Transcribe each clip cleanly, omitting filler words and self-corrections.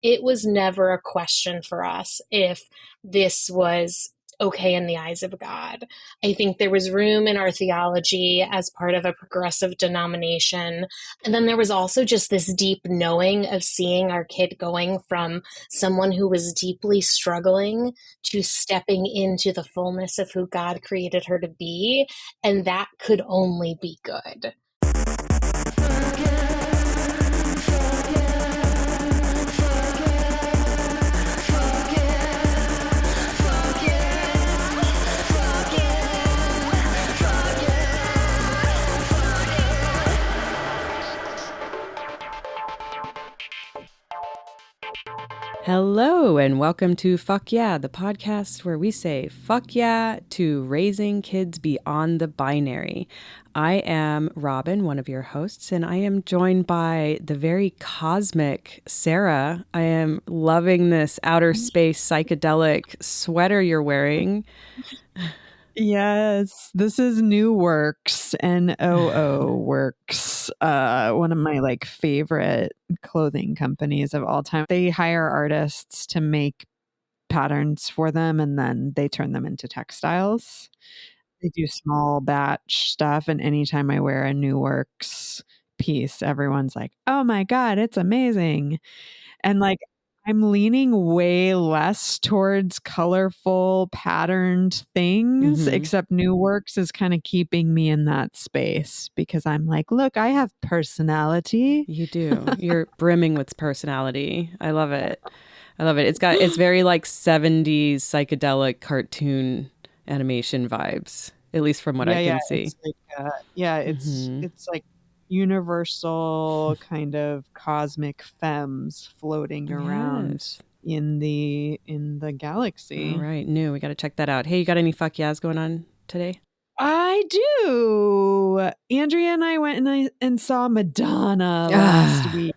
it was never a question for us if this was okay in the eyes of God. I think there was room in our theology as part of a progressive denomination. And then there was also just this deep knowing of seeing our kid going from someone who was deeply struggling to stepping into the fullness of who God created her to be. And that could only be good. Hello and welcome to Fuck Yeah, the podcast where we say fuck yeah to raising kids beyond the binary. I am Robin, one of your hosts, and I am joined by the very cosmic Sarah. I am loving this outer space psychedelic sweater you're wearing. Yes, this is New Works, NOO Works, one of my favorite clothing companies of all time. They hire artists to make patterns for them and then they turn them into textiles. They do small batch stuff, and anytime I wear a New Works piece, everyone's like, "Oh my God, it's amazing." And I'm leaning way less towards colorful patterned things, except New Works is kind of keeping me in that space because I'm like, look, I have personality. You do. You're brimming with personality. I love it. I love it. It's very like 70s psychedelic cartoon animation vibes, at least from what I can see. It's like universal kind of cosmic femmes floating around in the galaxy. All right, new. We got to check that out. Hey, you got any fuck yeahs going on today? I do. Andrea and I went and saw Madonna last week.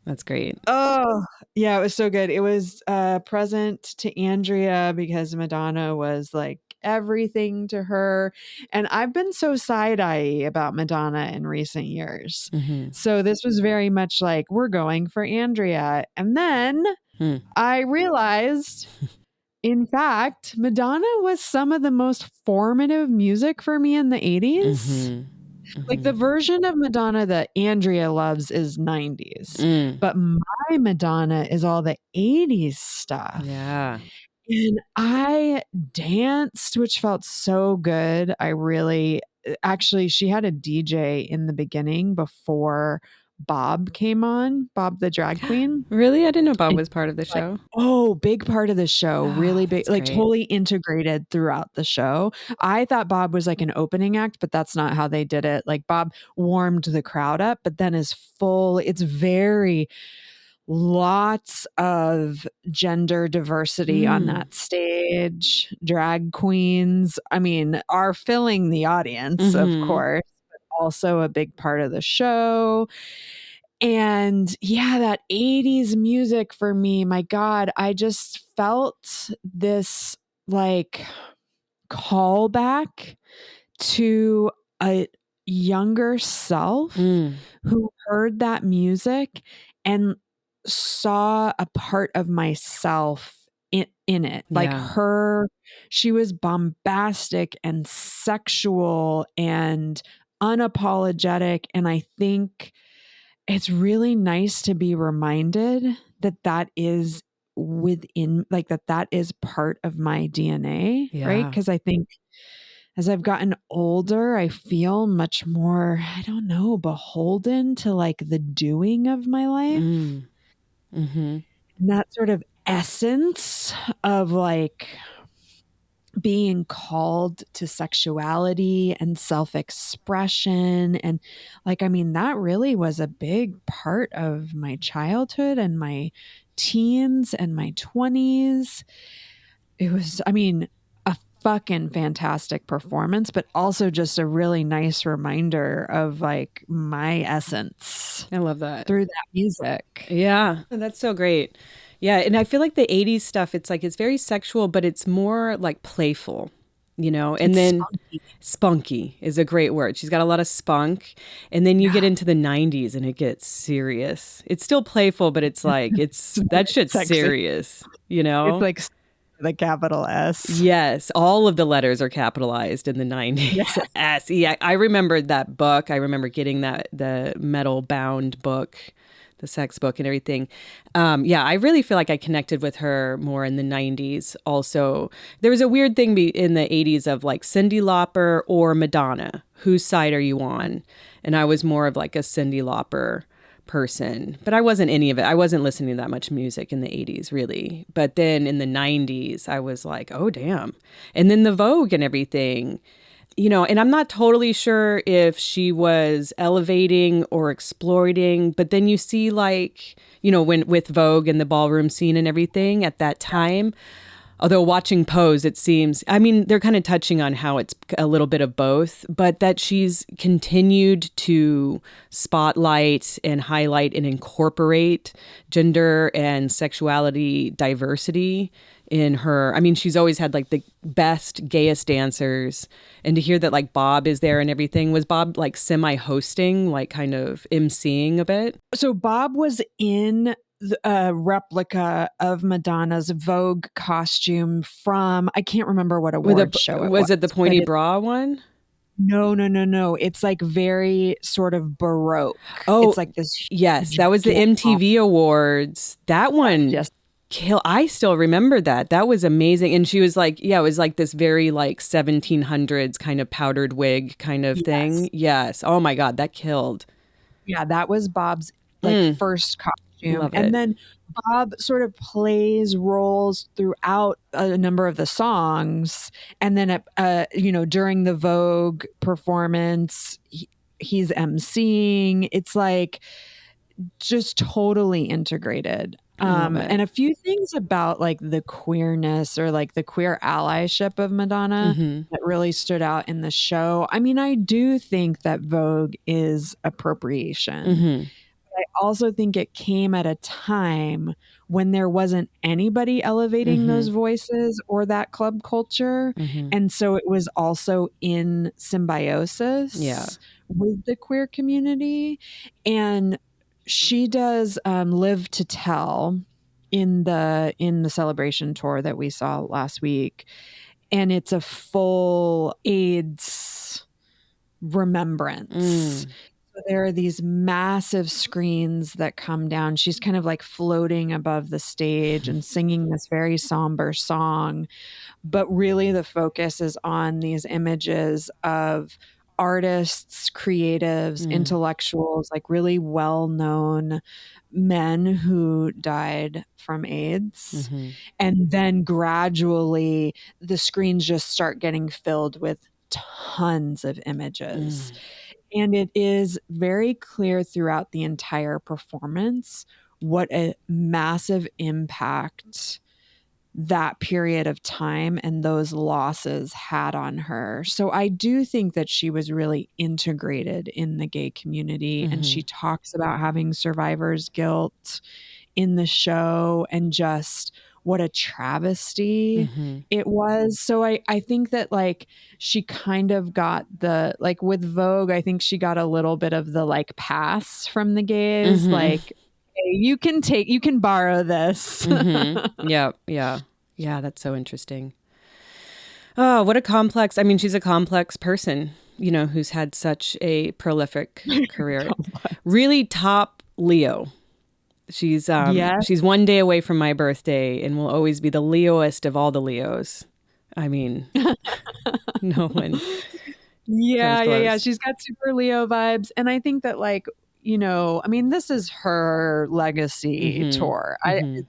That's great. Oh, yeah, it was so good. It was a present to Andrea because Madonna was like everything to her. And I've been so side-eye about Madonna in recent years. So this was very much like, we're going for Andrea. And then I realized, in fact, Madonna was some of the most formative music for me in the 80s. Like the version of Madonna that Andrea loves is 90s. But my Madonna is all the 80s stuff. Yeah. And I danced, which felt so good. Actually, she had a DJ in the beginning before Bob came on, Bob the drag queen. Really? I didn't know Bob was part of the show. Big part of the show. Really big, totally integrated throughout the show. I thought Bob was like an opening act, but that's not how they did it. Like Bob warmed the crowd up, but then it's very lots of gender diversity on that stage. Drag queens, are filling the audience, of course, but also a big part of the show. And yeah, that 80s music for me, my God, I just felt this like callback to a younger self who heard that music and saw a part of myself in it. She was bombastic and sexual and unapologetic. And I think it's really nice to be reminded that is within, that is part of my DNA, right? Because I think as I've gotten older, I feel much more, I don't know, beholden to the doing of my life. And that sort of essence of being called to sexuality and self-expression. And that really was a big part of my childhood and my teens and my 20s. It was, a fucking fantastic performance, but also just a really nice reminder of my essence. I love that. Through that music. Yeah, that's so great. Yeah, and I feel like the 80s stuff, it's very sexual, but it's more like playful. and It's then spunky. spunky is a great word. She's got a lot of spunk. And then you get into the 90s and it gets serious. It's still playful, but it's like, It's that shit's sexy. serious, It's like the capital S. Yes, all of the letters are capitalized in the 90s. Yeah. S. Yeah, I remember that book. I remember getting the metal bound book, the sex book and everything. Yeah, I really feel like I connected with her more in the 90s. Also, there was a weird thing in the 80s of like Cyndi Lauper or Madonna. Whose side are you on? And I was more of like a Cyndi Lauper person, but I wasn't any of it. I wasn't listening to that much music in the 80s, really. But then in the 90s, I was like, oh, damn. And then the Vogue and everything, and I'm not totally sure if she was elevating or exploiting, but then you see like, when with Vogue and the ballroom scene and everything at that time. Although watching Pose, it seems, I mean, they're kind of touching on how it's a little bit of both, but that she's continued to spotlight and highlight and incorporate gender and sexuality diversity in her. I mean, she's always had like the best, gayest dancers. And to hear that like Bob is there and everything, was Bob like semi-hosting, like kind of emceeing a bit? So Bob was in a replica of Madonna's Vogue costume from, I can't remember what award show it was. Was it the pointy bra one? No. It's like very sort of Baroque. Oh, it's like this. Yes, that was the MTV Awards. That one. Yes. I still remember that. That was amazing. And she was like, it was like this very like 1700s kind of powdered wig kind of thing. Yes. Oh my God, that killed. Yeah, that was Bob's like first costume. Love and it. then Bob sort of plays roles throughout a number of the songs. And then, during the Vogue performance, he's emceeing. It's like just totally integrated. And a few things about like the queerness or like the queer allyship of Madonna that really stood out in the show. I mean, I do think that Vogue is appropriation. I also think it came at a time when there wasn't anybody elevating those voices or that club culture. And so it was also in symbiosis with the queer community. And she does Live to Tell in the celebration tour that we saw last week. And it's a full AIDS remembrance. So there are these massive screens that come down. She's kind of like floating above the stage and singing this very somber song. But really the focus is on these images of artists, creatives, intellectuals, like really well-known men who died from AIDS. And then gradually the screens just start getting filled with tons of images. And it is very clear throughout the entire performance what a massive impact that period of time and those losses had on her. So I do think that she was really integrated in the gay community. And she talks about having survivor's guilt in the show and just what a travesty it was. So I think that like she kind of got the, like with Vogue, I think she got a little bit of the like pass from the gays. Like, hey, you can borrow this. Yeah, that's so interesting. Oh, what a complex, I mean, she's a complex person, who's had such a prolific career. Really top Leo. She's one day away from my birthday and will always be the Leoest of all the Leos. I mean, no one. Yeah. She's got super Leo vibes. And I think that like, I mean, this is her legacy tour.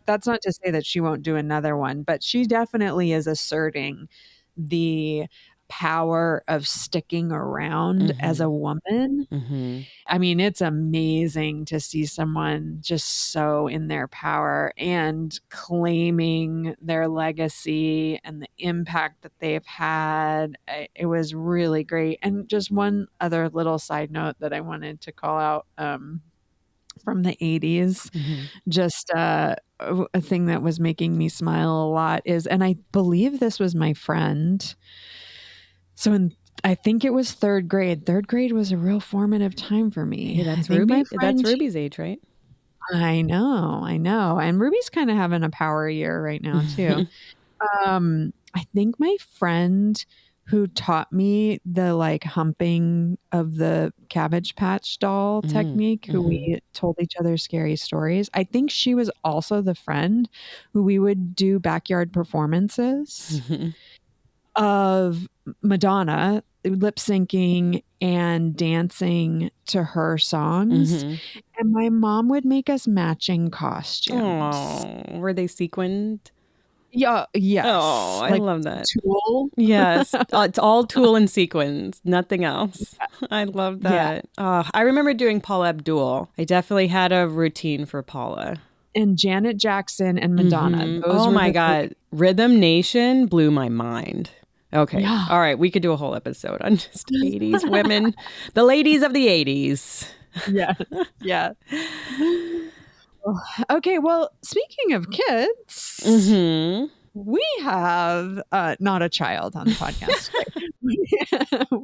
That's not to say that she won't do another one, but she definitely is asserting the power of sticking around as a woman. I mean, it's amazing to see someone just so in their power and claiming their legacy and the impact that they've had. It was really great. And just one other little side note that I wanted to call out from the 80s, just a thing that was making me smile a lot is, and I believe this was my friend So I think it was third grade. Third grade was a real formative time for me. Hey, I that's think my Ruby. friend, That's Ruby's age, right? I know. And Ruby's kind of having a power year right now too. I think my friend who taught me the like humping of the Cabbage Patch doll technique, who we told each other scary stories. I think she was also the friend who we would do backyard performances of Madonna lip syncing and dancing to her songs. And my mom would make us matching costumes. Oh, were they sequined? Yeah, Oh, yes. I Like love that. Tool. Yes, it's all tulle and sequins, nothing else. I love Yeah. that. I remember doing Paula Abdul. I definitely had a routine for Paula. And Janet Jackson and Madonna. Those Oh were my the three. God. Rhythm Nation blew my mind. Okay. Yeah. All right. We could do a whole episode on just 80s women, the ladies of the 80s. Yes. Yeah. Okay. Well, speaking of kids, we have not a child on the podcast today.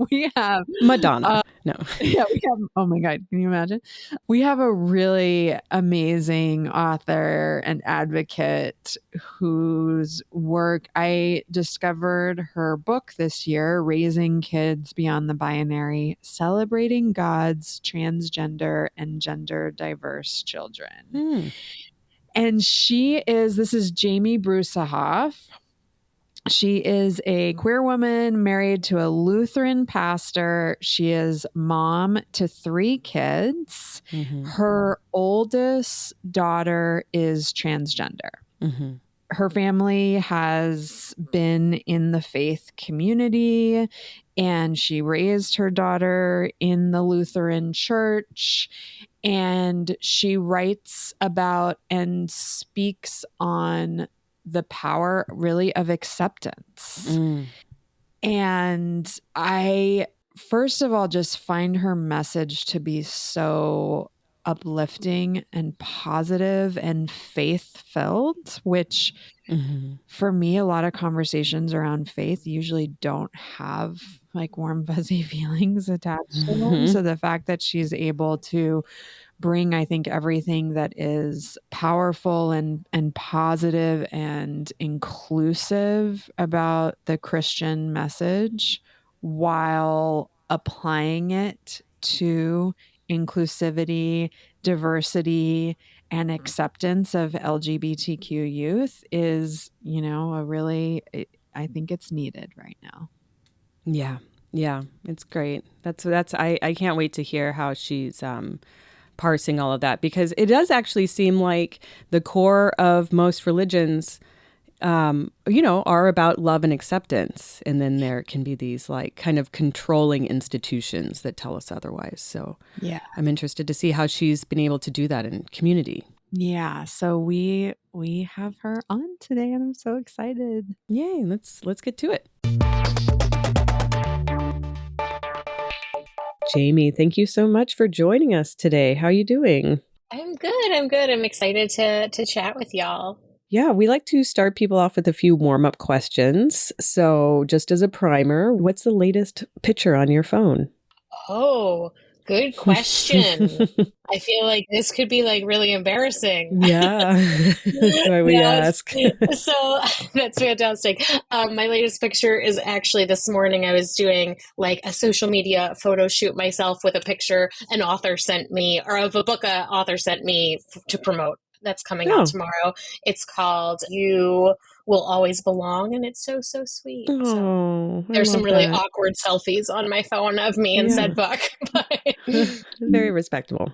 We have Madonna. No. yeah, we have, oh my God, can you imagine? We have a really amazing author and advocate whose work I discovered her book this year, Raising Kids Beyond the Binary, Celebrating God's Transgender and Gender Diverse Children. And this is Jamie Bruesehoff. She is a queer woman married to a Lutheran pastor. She is mom to 3 kids. Her oldest daughter is transgender. Her family has been in the faith community, and she raised her daughter in the Lutheran church. And she writes about and speaks on the power really of acceptance. And I, first of all, just find her message to be so uplifting and positive and faith filled, which for me, a lot of conversations around faith usually don't have like warm, fuzzy feelings attached to them. So the fact that she's able to bring, I think, everything that is powerful and positive and inclusive about the Christian message while applying it to inclusivity, diversity, and acceptance of LGBTQ youth is, I think it's needed right now. Yeah. Yeah. It's great. I can't wait to hear how she's parsing all of that, because it does actually seem like the core of most religions, are about love and acceptance. And then there can be these like kind of controlling institutions that tell us otherwise. So yeah, I'm interested to see how she's been able to do that in community. Yeah. So we have her on today and I'm so excited. Yay. Let's get to it. Jamie, thank you so much for joining us today. How are you doing? I'm good. I'm excited to chat with y'all. Yeah, we like to start people off with a few warm-up questions. So just as a primer, what's the latest picture on your phone? Oh, good question. I feel like this could be like really embarrassing. Yeah, that's why we ask. So that's fantastic. My latest picture is actually this morning. I was doing like a social media photo shoot myself with a picture an author sent me, or of a book an author sent me to promote. That's coming out tomorrow. It's called You Will Always Belong, and it's so, so sweet. Oh, so there's some really awkward selfies on my phone of me in said book. Very respectable.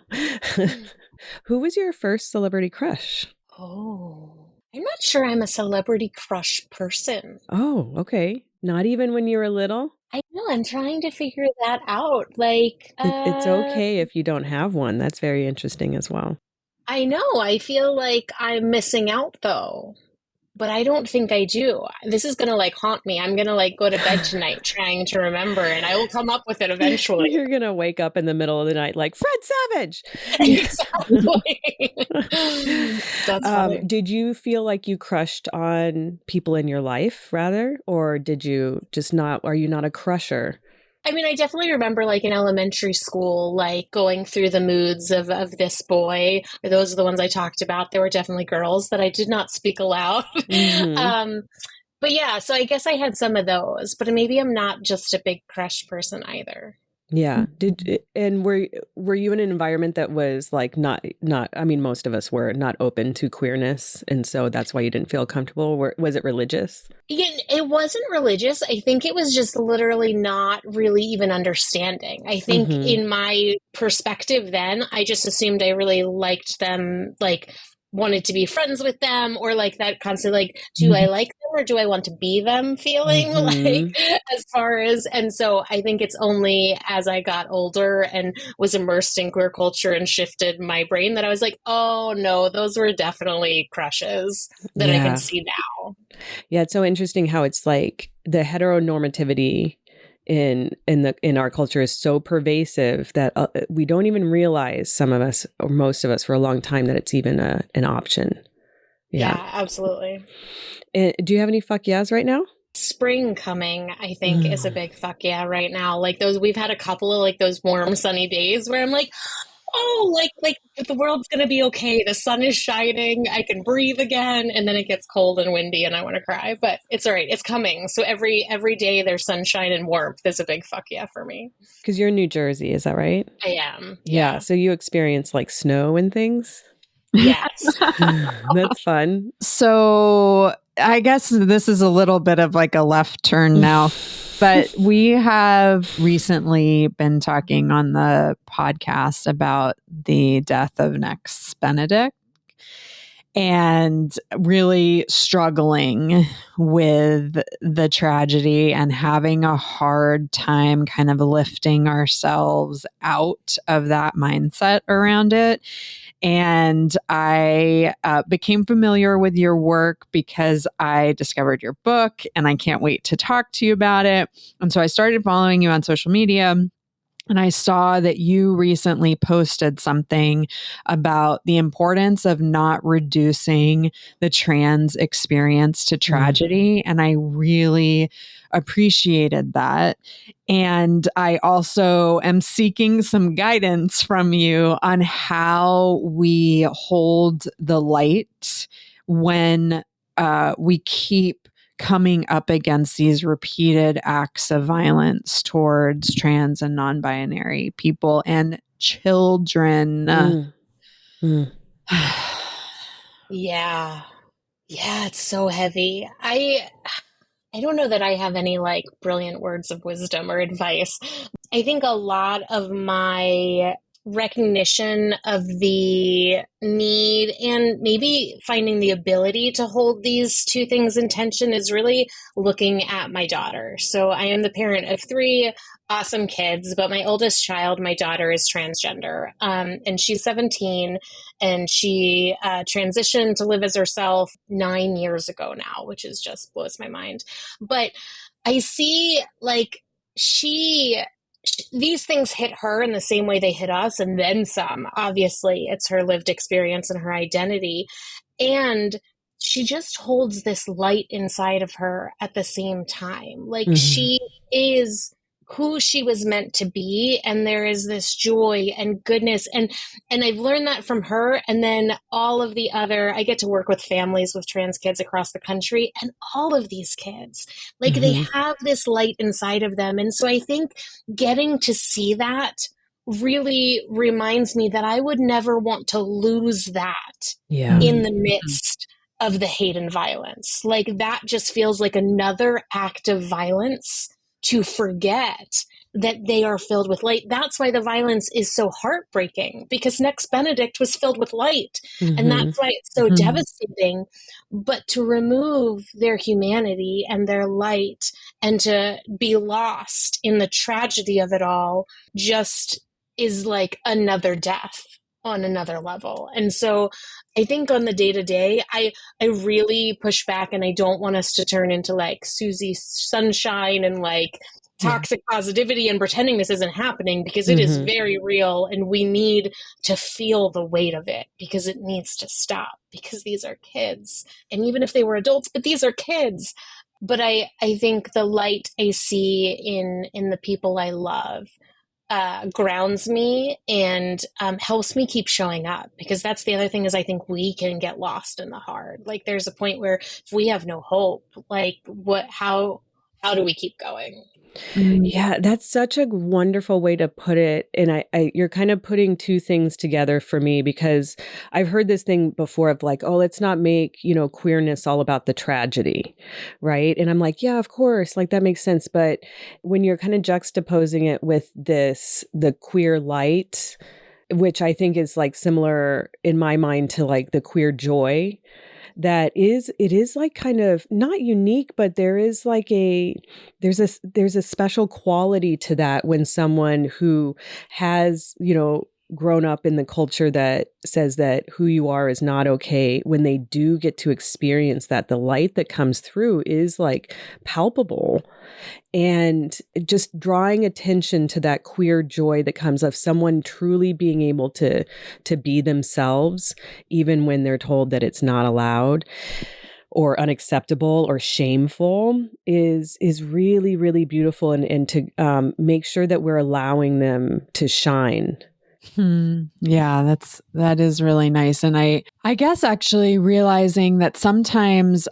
Who was your first celebrity crush? Oh, I'm not sure I'm a celebrity crush person. Oh, okay. Not even when you were little? I know, I'm trying to figure that out. Like, It's okay if you don't have one. That's very interesting as well. I know. I feel like I'm missing out, though. but I don't think I do. This is going to like haunt me. I'm going to like go to bed tonight trying to remember, and I will come up with it eventually. You're going to wake up in the middle of the night like Fred Savage. Exactly. That's funny. Did you feel like you crushed on people in your life rather, or did you just not, are you not a crusher? I mean, I definitely remember like in elementary school, like going through the moods of this boy. Those are the ones I talked about. There were definitely girls that I did not speak aloud. Mm-hmm. But yeah, so I guess I had some of those, but maybe I'm not just a big crush person either. Yeah. And were you in an environment that was like not I mean most of us were not open to queerness, and so that's why you didn't feel comfortable? Was it religious? It wasn't religious. I think it was just literally not really even understanding. I think Mm-hmm. in my perspective then, I just assumed I really liked them, like wanted to be friends with them, or like that constant like, do I like them or do I want to be them feeling like Mm-hmm. as far as, and so I think it's only as I got older and was immersed in queer culture and shifted my brain that I was like, oh no, those were definitely crushes that I can Yeah. see now. Yeah, it's so interesting how it's like the heteronormativity in our culture is so pervasive that we don't even realize, some of us or most of us, for a long time, that it's even an option. Yeah. Yeah, absolutely. Do you have any fuck yeahs right now? Spring coming, I think, is a big fuck yeah right now. Like those, we've had a couple of like those warm, sunny days where I'm like, oh, like the world's gonna be okay. The sun is shining. I can breathe again, and then it gets cold and windy, and I want to cry. But it's all right. It's coming. So every day there's sunshine and warmth is a big fuck yeah for me. Because you're in New Jersey, is that right? I am. Yeah. Yeah. So you experience like snow and things. Yes. That's fun. So I guess this is a little bit of like a left turn now, but we have recently been talking on the podcast about the death of Next Benedict and really struggling with the tragedy and having a hard time kind of lifting ourselves out of that mindset around it. And I became familiar with your work because I discovered your book and I can't wait to talk to you about it. And so I started following you on social media. And I saw that you recently posted something about the importance of not reducing the trans experience to tragedy. And I really appreciated that. And I also am seeking some guidance from you on how we hold the light when we keep coming up against these repeated acts of violence towards trans and non-binary people and children. Yeah. Yeah, it's so heavy. I don't know that I have any like brilliant words of wisdom or advice. I think a lot of my recognition of the need and maybe finding the ability to hold these two things in tension is really looking at my daughter. So I am the parent of three awesome kids, but my oldest child, my daughter, is transgender, and she's 17, and she transitioned to live as herself 9 years ago now, which is just blows my mind. But I see like she these things hit her in the same way they hit us, and then some. Obviously, it's her lived experience and her identity. And she just holds this light inside of her at the same time. Like she is who she was meant to be, and there is this joy and goodness, and I've learned that from her. And then all of the other, I get to work with families with trans kids across the country, and all of these kids, like they have this light inside of them. And so I think getting to see that really reminds me that I would never want to lose that in the midst of the hate and violence. Like that just feels like another act of violence to forget that they are filled with light. That's why the violence is so heartbreaking, because Next Benedict was filled with light. And that's why it's so devastating. But to remove their humanity and their light and to be lost in the tragedy of it all just is like another death on another level. And so I think on the day to day, I really push back, and I don't want us to turn into like Susie Sunshine and like toxic positivity and pretending this isn't happening, because it is very real, and we need to feel the weight of it, because it needs to stop, because these are kids. And even if they were adults, but these are kids. But I think the light I see in the people I love grounds me and helps me keep showing up, because that's the other thing, is I think we can get lost in the hard. Like there's a point where if we have no hope, like how do we keep going? Yeah, that's such a wonderful way to put it. And you're kind of putting two things together for me, because I've heard this thing before of like, oh, let's not make, queerness all about the tragedy. Right. And I'm like, yeah, of course, like that makes sense. But when you're kind of juxtaposing it with the queer light, which I think is like similar in my mind to like the queer joy, it is like kind of not unique, but there's a special quality to that when someone who has, grown up in the culture that says that who you are is not okay, when they do get to experience that, the light that comes through is like palpable. And just drawing attention to that queer joy that comes of someone truly being able to be themselves, even when they're told that it's not allowed or unacceptable or shameful, is really, really beautiful. And to make sure that we're allowing them to shine. Yeah, that is really nice. And I guess actually realizing that sometimes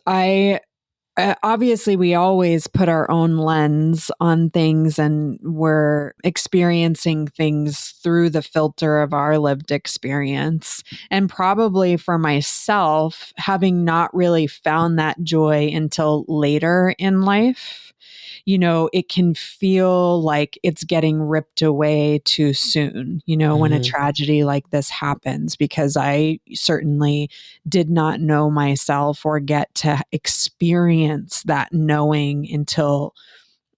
obviously we always put our own lens on things, and we're experiencing things through the filter of our lived experience. And probably for myself, having not really found that joy until later in life, it can feel like it's getting ripped away too soon, when a tragedy like this happens, because I certainly did not know myself or get to experience that knowing until,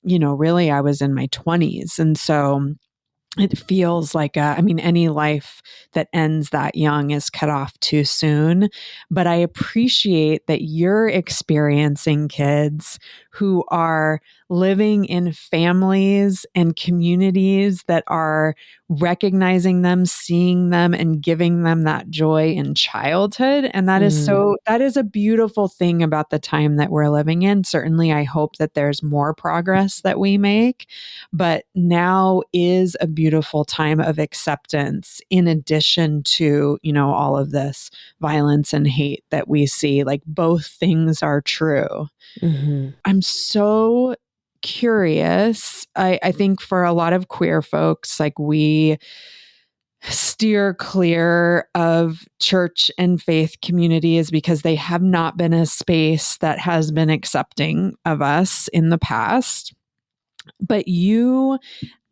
really I was in my 20s. And so it feels like, any life that ends that young is cut off too soon. But I appreciate that you're experiencing kids who are living in families and communities that are recognizing them, seeing them, and giving them that joy in childhood. And that is a beautiful thing about the time that we're living in. Certainly, I hope that there's more progress that we make, but now is a beautiful time of acceptance, in addition to, all of this violence and hate that we see. Like both things are true. I'm so curious. I think for a lot of queer folks, like we steer clear of church and faith communities because they have not been a space that has been accepting of us in the past. But you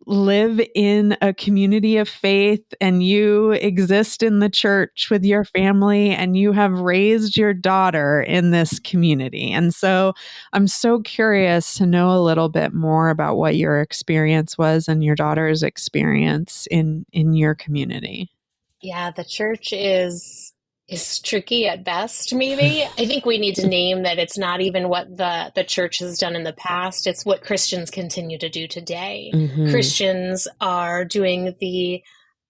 live in a community of faith, and you exist in the church with your family, and you have raised your daughter in this community. And so I'm so curious to know a little bit more about what your experience was and your daughter's experience in your community. Yeah, the church is tricky at best, maybe. I think we need to name that it's not even what the church has done in the past, it's what Christians continue to do today. Christians are doing the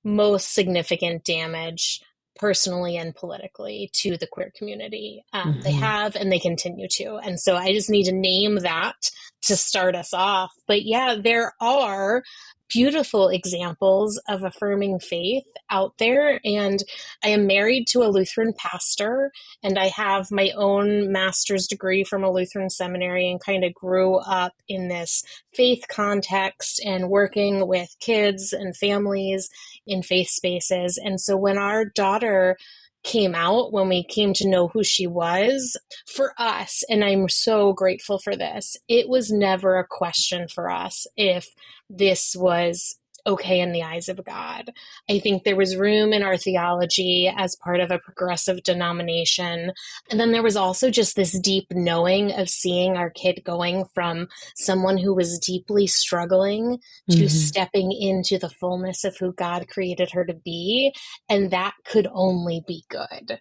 most significant damage personally and politically to the queer community. They have, and they continue to. And so I just need to name that to start us off. But yeah, there are beautiful examples of affirming faith out there. And I am married to a Lutheran pastor, and I have my own master's degree from a Lutheran seminary, and kind of grew up in this faith context and working with kids and families in faith spaces. And so when our daughter came out, when we came to know who she was, for us, and I'm so grateful for this, it was never a question for us if this was okay in the eyes of God. I think there was room in our theology as part of a progressive denomination. And then there was also just this deep knowing of seeing our kid going from someone who was deeply struggling to stepping into the fullness of who God created her to be. And that could only be good.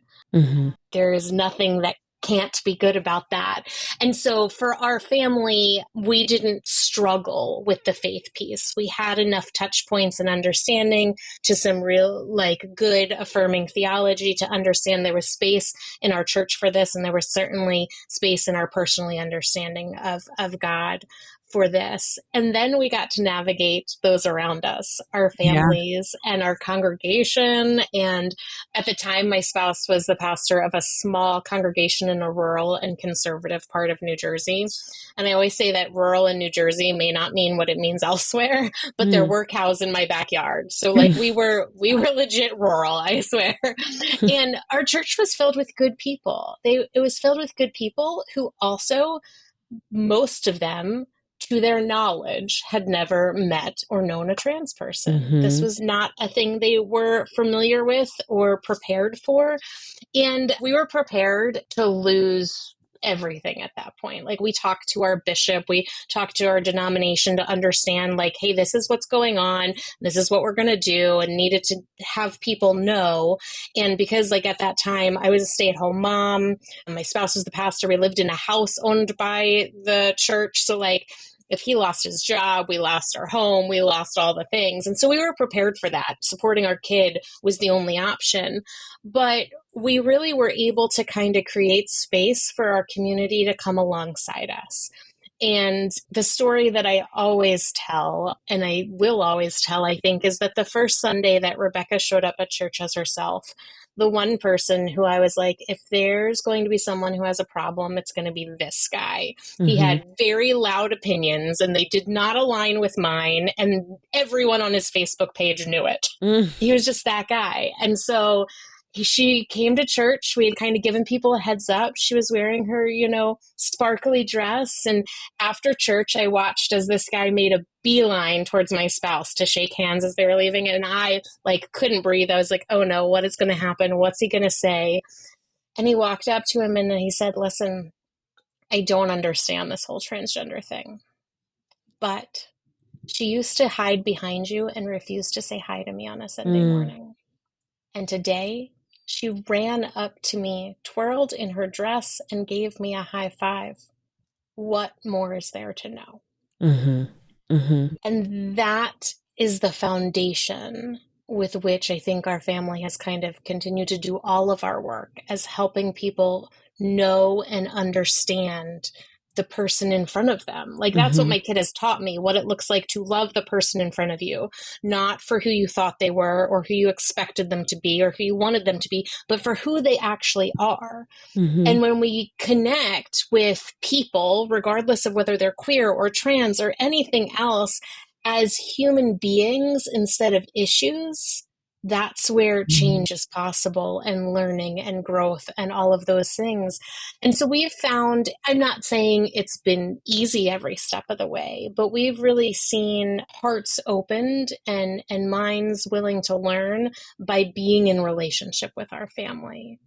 There is nothing that can't be good about that. And so for our family, we didn't struggle with the faith piece. We had enough touch points and understanding to some real, like, good affirming theology to understand there was space in our church for this. And there was certainly space in our personally understanding of God for this. And then we got to navigate those around us, our families and our congregation. And at the time, my spouse was the pastor of a small congregation in a rural and conservative part of New Jersey. And I always say that rural in New Jersey may not mean what it means elsewhere, but there were cows in my backyard. So like we were legit rural, I swear. And our church was filled with good people. It was filled with good people who also, most of them, to their knowledge, had never met or known a trans person. This was not a thing they were familiar with or prepared for. And we were prepared to lose everything at that point. Like, we talked to our bishop, we talked to our denomination to understand, like, hey, this is what's going on, this is what we're going to do, and needed to have people know. And because, like, at that time I was a stay-at-home mom, and my spouse was the pastor, we lived in a house owned by the church. So like, if he lost his job, we lost our home, we lost all the things. And so we were prepared for that. Supporting our kid was the only option. But we really were able to kind of create space for our community to come alongside us. And the story that I always tell, and I will always tell, I think, is that the first Sunday that Rebecca showed up at church as herself, the one person who I was like, if there's going to be someone who has a problem, it's going to be this guy. He had very loud opinions and they did not align with mine. And everyone on his Facebook page knew it. He was just that guy. And so she came to church. We had kind of given people a heads up. She was wearing her, sparkly dress. And after church, I watched as this guy made a beeline towards my spouse to shake hands as they were leaving. And I couldn't breathe. I was like, oh no, what is going to happen? What's he going to say? And he walked up to him and he said, listen, I don't understand this whole transgender thing, but she used to hide behind you and refuse to say hi to me on a Sunday morning. And today she ran up to me, twirled in her dress, and gave me a high five. What more is there to know? And that is the foundation with which I think our family has kind of continued to do all of our work, as helping people know and understand the person in front of them. Like, that's what my kid has taught me, what it looks like to love the person in front of you, not for who you thought they were or who you expected them to be or who you wanted them to be, but for who they actually are. And when we connect with people, regardless of whether they're queer or trans or anything else, as human beings instead of issues, that's where change is possible, and learning and growth and all of those things. And so we've found, I'm not saying it's been easy every step of the way, but we've really seen hearts opened and minds willing to learn by being in relationship with our family.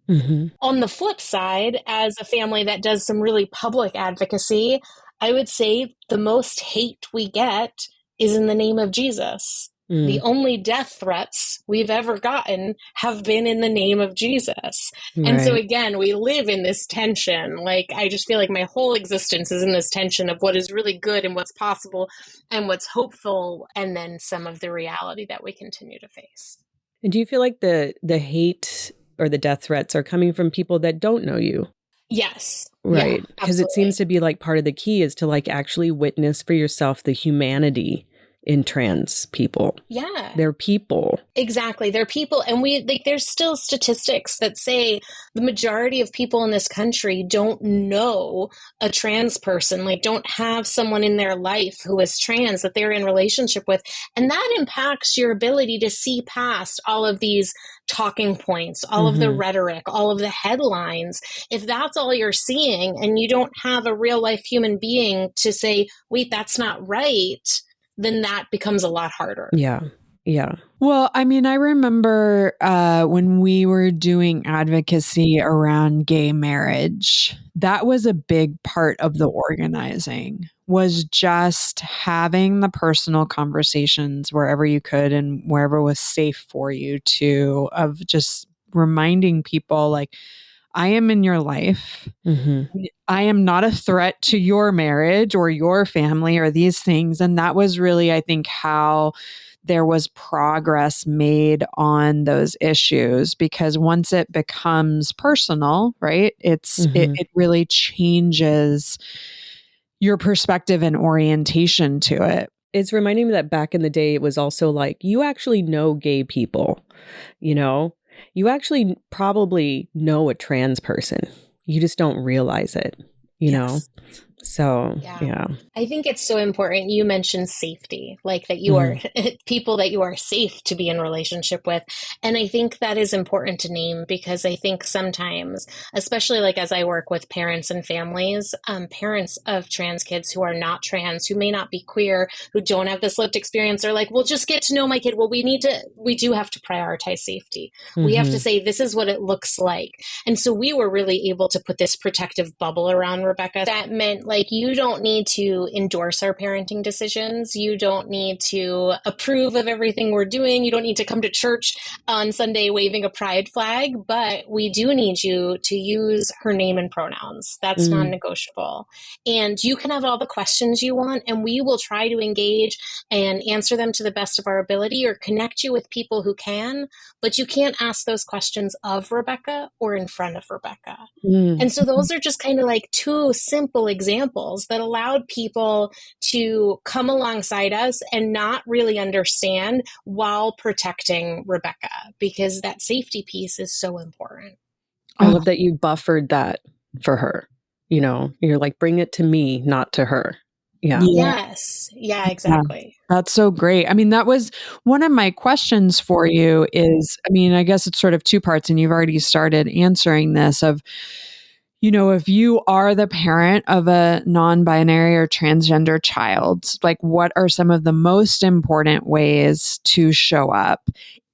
On the flip side, as a family that does some really public advocacy, I would say the most hate we get is in the name of Jesus. The only death threats we've ever gotten have been in the name of Jesus. And so again, we live in this tension. Like, I just feel like my whole existence is in this tension of what is really good and what's possible and what's hopeful, and then some of the reality that we continue to face. And do you feel like the hate or the death threats are coming from people that don't know you? Yes. Right. Yeah, because it seems to be like part of the key is to like actually witness for yourself the humanity in trans people. Yeah. They're people. Exactly. They're people. And there's still statistics that say the majority of people in this country don't know a trans person, like don't have someone in their life who is trans that they're in relationship with. And that impacts your ability to see past all of these talking points, all of the rhetoric, all of the headlines. If that's all you're seeing and you don't have a real life human being to say, wait, that's not right, then that becomes a lot harder. Yeah. Yeah. Well, I mean, I remember when we were doing advocacy around gay marriage, that was a big part of the organizing, was just having the personal conversations wherever you could and wherever was safe for you to, of just reminding people like, I am in your life. Mm-hmm. I am not a threat to your marriage or your family or these things. And that was really, I think, how there was progress made on those issues, because once it becomes personal, right, it really changes your perspective and orientation to it. It's reminding me that back in the day, it was also like, you actually know gay people, you know, you actually probably know a trans person. You just don't realize it, you know? So, yeah. I think it's so important. You mentioned safety, like that you are people that you are safe to be in relationship with. And I think that is important to name, because I think sometimes, especially like as I work with parents and families, parents of trans kids who are not trans, who may not be queer, who don't have this lived experience, are like, well, just get to know my kid. Well, we do have to prioritize safety. We have to say, this is what it looks like. And so we were really able to put this protective bubble around Rebecca. That meant like, you don't need to endorse our parenting decisions. You don't need to approve of everything we're doing. You don't need to come to church on Sunday waving a pride flag, but we do need you to use her name and pronouns. That's non-negotiable. And you can have all the questions you want, and we will try to engage and answer them to the best of our ability, or connect you with people who can, but you can't ask those questions of Rebecca or in front of Rebecca. And so those are just kind of like two simple examples that allowed people to come alongside us and not really understand while protecting Rebecca, because that safety piece is so important. I love that you buffered that for her. You know, you're like, bring it to me, not to her. Yeah. Yes. Yeah, exactly. Yeah, that's so great. I mean, that was one of my questions for you is, I mean, I guess it's sort of two parts, and you've already started answering this of, you know, if you are the parent of a non-binary or transgender child, like what are some of the most important ways to show up?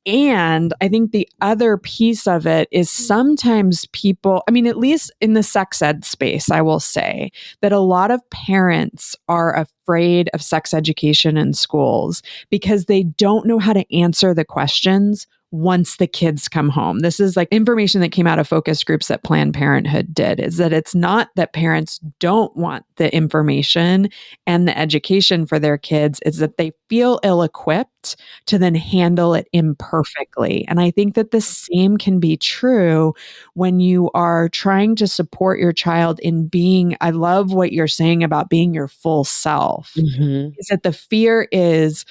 And I think the other piece of it is sometimes people, I mean, at least in the sex ed space, I will say that a lot of parents are afraid of sex education in schools because they don't know how to answer the questions once the kids come home. This is like information that came out of focus groups that Planned Parenthood did, is that it's not that parents don't want the information and the education for their kids, it's that they feel ill-equipped to then handle it imperfectly. And I think that the same can be true when you are trying to support your child in being, I love what you're saying about being your full self, is that the fear is,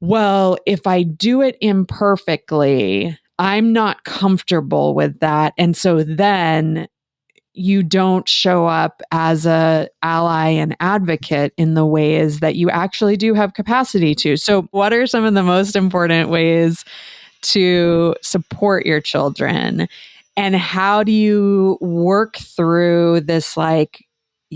well, if I do it imperfectly, I'm not comfortable with that. And so then you don't show up as a ally and advocate in the ways that you actually do have capacity to. So what are some of the most important ways to support your children? And how do you work through this? Like,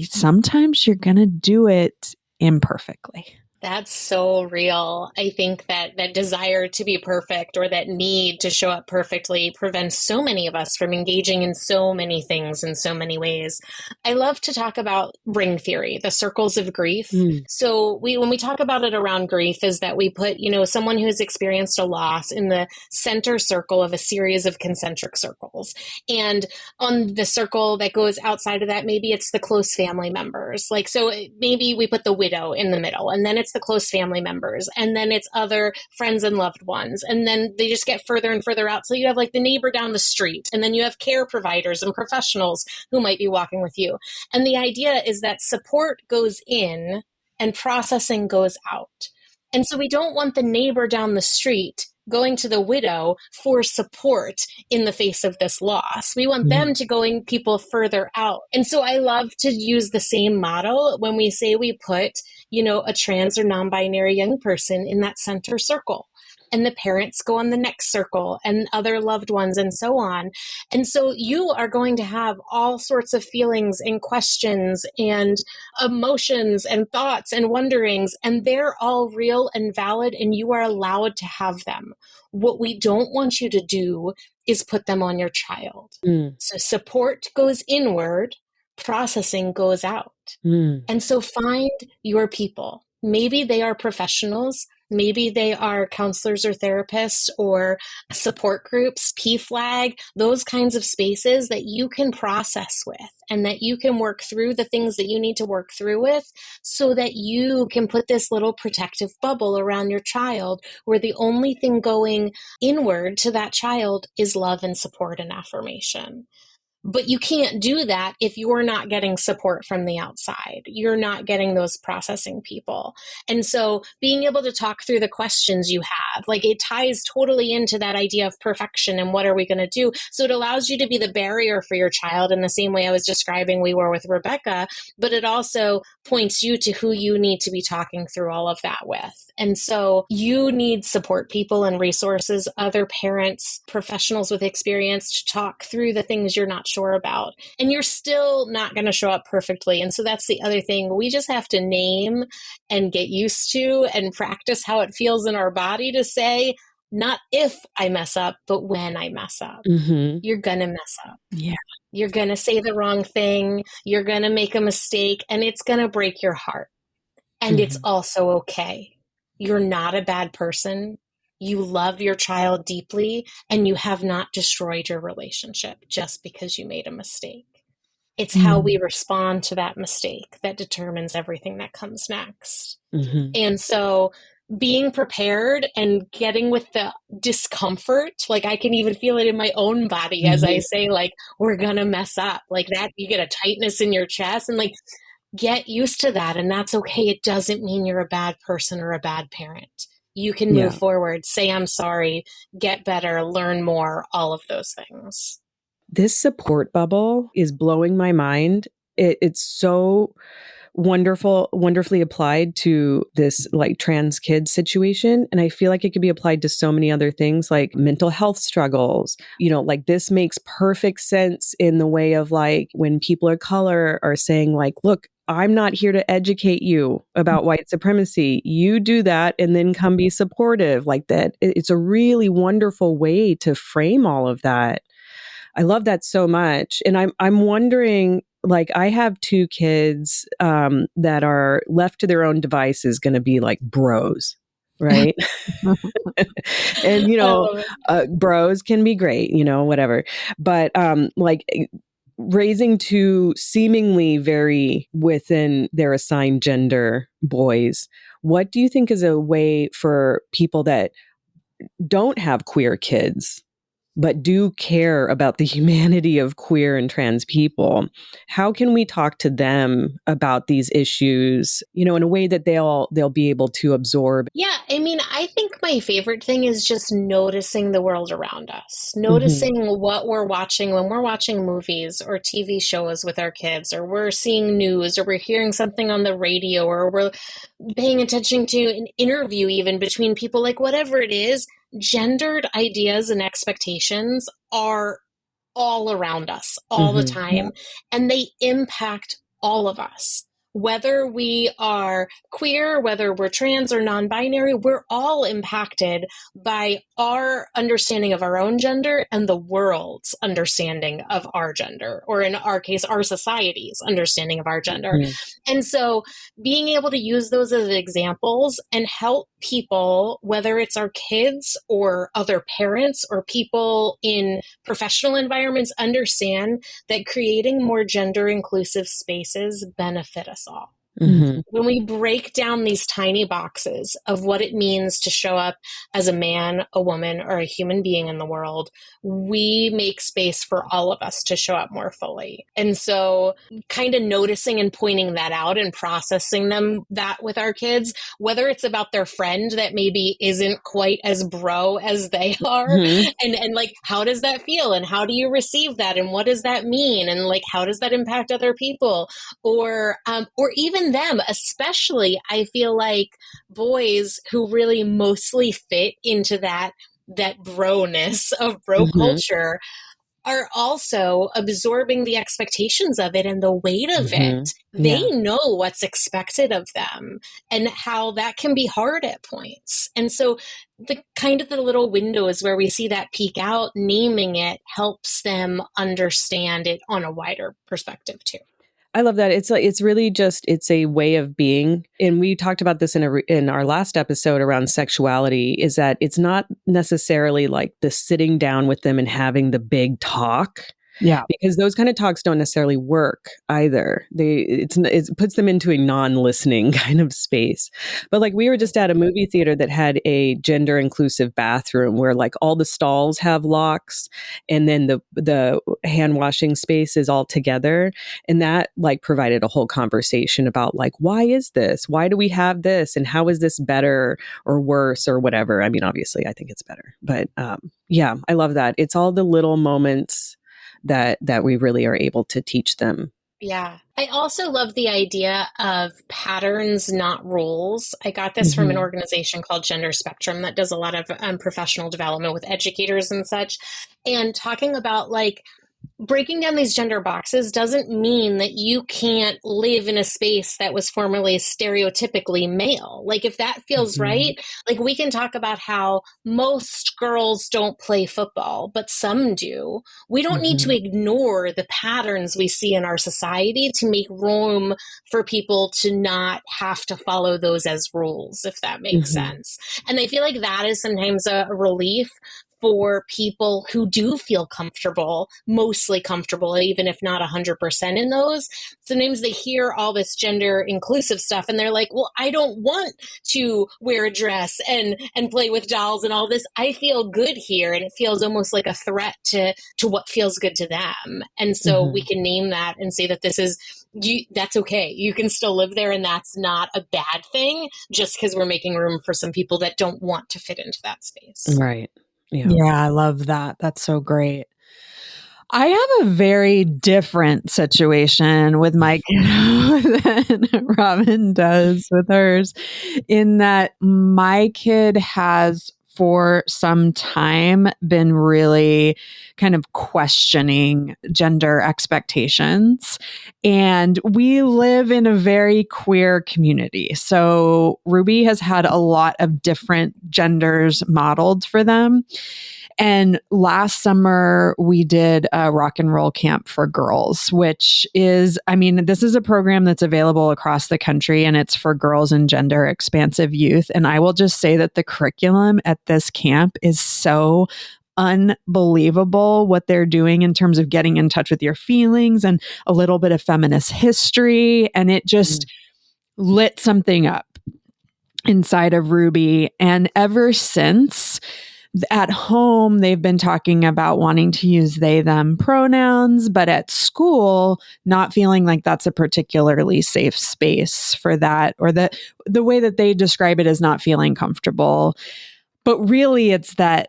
sometimes you're going to do it imperfectly. That's so real. I think that that desire to be perfect, or that need to show up perfectly, prevents so many of us from engaging in so many things in so many ways. I love to talk about ring theory, the circles of grief. So when we talk about it around grief, is that we put, you know, someone who's experienced a loss in the center circle of a series of concentric circles. And on the circle that goes outside of that, maybe it's the close family members. Like, so maybe we put the widow in the middle, and then it's the close family members, and then it's other friends and loved ones, and then they just get further and further out. So you have like the neighbor down the street, and then you have care providers and professionals who might be walking with you. And the idea is that support goes in and processing goes out. And so we don't want the neighbor down the street going to the widow for support in the face of this loss. We want them to going people further out. And so I love to use the same model when we say we put, you know, a trans or non-binary young person in that center circle. and the parents go on the next circle and other loved ones and so on. And so you are going to have all sorts of feelings and questions and emotions and thoughts and wonderings, and they're all real and valid, and you are allowed to have them. What we don't want you to do is put them on your child. So support goes inward, processing goes out. And so find your people. Maybe they are professionals. Maybe they are counselors or therapists or support groups, PFLAG, those kinds of spaces that you can process with and that you can work through the things that you need to work through with so that you can put this little protective bubble around your child where the only thing going inward to that child is love and support and affirmation. But you can't do that if you're not getting support from the outside. You're not getting those processing people. And so being able to talk through the questions you have, like it ties totally into that idea of perfection and what are we going to do? So it allows you to be the barrier for your child in the same way I was describing we were with Rebecca, but it also points you to who you need to be talking through all of that with. And so you need support people and resources, other parents, professionals with experience to talk through the things you're not sure about. And you're still not going to show up perfectly. And so that's the other thing. We just have to name and get used to and practice how it feels in our body to say, not if I mess up, but when I mess up. You're going to mess up. Yeah. You're going to say the wrong thing. You're going to make a mistake and it's going to break your heart. And it's also okay. You're not a bad person. You love your child deeply and you have not destroyed your relationship just because you made a mistake. It's how we respond to that mistake that determines everything that comes next. And so being prepared and getting with the discomfort, like I can even feel it in my own body as I say, like, we're going to mess up like that. You get a tightness in your chest and like, get used to that. And that's okay. It doesn't mean you're a bad person or a bad parent. You can move forward, say, I'm sorry, get better, learn more, all of those things. This support bubble is blowing my mind. It's so wonderfully applied to this like trans kid situation. And I feel like it could be applied to so many other things like mental health struggles. You know, like this makes perfect sense in the way of like when people of color are saying like, look, I'm not here to educate you about white supremacy. You do that and then come be supportive like that. It's a really wonderful way to frame all of that. I love that so much. And I'm wondering, like, I have two kids that are left to their own devices going to be like bros, right? And, you know, bros can be great, you know, whatever. But like raising two seemingly very within their assigned gender boys, what do you think is a way for people that don't have queer kids but do care about the humanity of queer and trans people? How can we talk to them about these issues, you know, in a way that they'll be able to absorb? Yeah, I mean, I think my favorite thing is just noticing the world around us, noticing what we're watching when we're watching movies or TV shows with our kids, or we're seeing news, or we're hearing something on the radio, or we're paying attention to an interview even between people, like whatever it is. Gendered ideas and expectations are all around us all the time, and they impact all of us. Whether we are queer, whether we're trans or non-binary, we're all impacted by our understanding of our own gender and the world's understanding of our gender, or in our case, our society's understanding of our gender. And so being able to use those as examples and help people, whether it's our kids or other parents or people in professional environments, understand that creating more gender inclusive spaces benefit us all. When we break down these tiny boxes of what it means to show up as a man, a woman, or a human being in the world, we make space for all of us to show up more fully. And so kind of noticing and pointing that out and processing that with our kids, whether it's about their friend that maybe isn't quite as bro as they are, and like, how does that feel? And how do you receive that? And what does that mean? And like, how does that impact other people? Or even even them, especially, I feel like boys who really mostly fit into that bro-ness of bro culture are also absorbing the expectations of it and the weight of it. They know what's expected of them and how that can be hard at points. And so the kind of the little windows where we see that peek out, naming it helps them understand it on a wider perspective too. I love that. It's really just, it's a way of being. And we talked about this in our last episode around sexuality, is that it's not necessarily like the sitting down with them and having the big talk. Yeah. Because those kind of talks don't necessarily work either. It puts them into a non-listening kind of space. But like we were just at a movie theater that had a gender inclusive bathroom where like all the stalls have locks and then the hand washing space is all together. And that like provided a whole conversation about like, why is this? Why do we have this? And how is this better or worse or whatever? I mean, obviously I think it's better, but yeah, I love that. It's all the little moments that we really are able to teach them. Yeah. I also love the idea of patterns, not rules. I got this from an organization called Gender Spectrum that does a lot of professional development with educators and such. And talking about like breaking down these gender boxes doesn't mean that you can't live in a space that was formerly stereotypically male. Like if that feels right, like we can talk about how most girls don't play football, but some do. We don't need to ignore the patterns we see in our society to make room for people to not have to follow those as rules, if that makes sense. And I feel like that is sometimes a relief for people who do feel comfortable, mostly comfortable, even if not 100% in those. Sometimes they hear all this gender inclusive stuff and they're like, well, I don't want to wear a dress and play with dolls and all this. I feel good here. And it feels almost like a threat to what feels good to them. And so we can name that and say that this is, that's okay. You can still live there and that's not a bad thing just because we're making room for some people that don't want to fit into that space. Right. Yeah, I love that. That's so great. I have a very different situation with my kid than Robin does with hers, in that my kid has for some time been really kind of questioning gender expectations. And we live in a very queer community. So Ruby has had a lot of different genders modeled for them. And last summer, we did a rock and roll camp for girls, which is, I mean, this is a program that's available across the country and it's for girls and gender expansive youth. And I will just say that the curriculum at this camp is so unbelievable what they're doing in terms of getting in touch with your feelings and a little bit of feminist history. And it just lit something up inside of Ruby. And ever since, at home, they've been talking about wanting to use they, them pronouns, but at school, not feeling like that's a particularly safe space for that, or the way that they describe it is not feeling comfortable. But really, it's that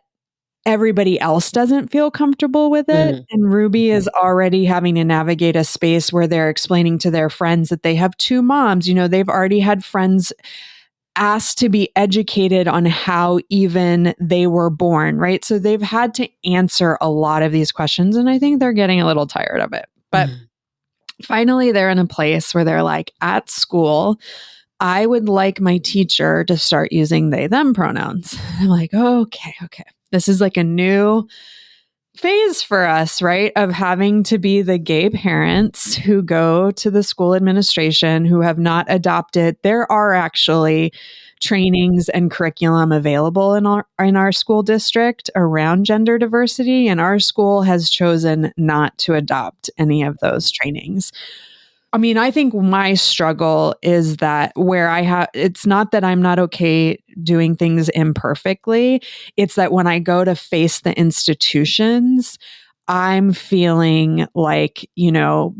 everybody else doesn't feel comfortable with it. And Ruby is already having to navigate a space where they're explaining to their friends that they have two moms. You know, they've already had friends asked to be educated on how even they were born, right? So they've had to answer a lot of these questions, and I think they're getting a little tired of it. But finally, they're in a place where they're like, at school, I would like my teacher to start using they, them pronouns. I'm like, okay. This is like a new phase for us, right? Of having to be the gay parents who go to the school administration who have not adopted. There are actually trainings and curriculum available in our school district around gender diversity, and our school has chosen not to adopt any of those trainings. I mean, I think my struggle is that it's not that I'm not okay doing things imperfectly. It's that when I go to face the institutions, I'm feeling like,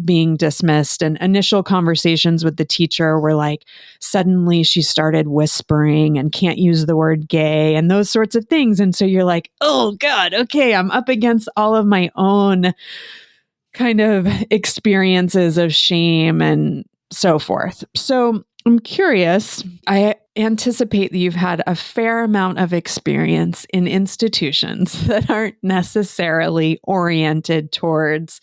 being dismissed. And initial conversations with the teacher were like, suddenly she started whispering and can't use the word gay and those sorts of things. And so you're like, oh God, okay, I'm up against all of my own kind of experiences of shame and so forth. So I'm curious, I anticipate that you've had a fair amount of experience in institutions that aren't necessarily oriented towards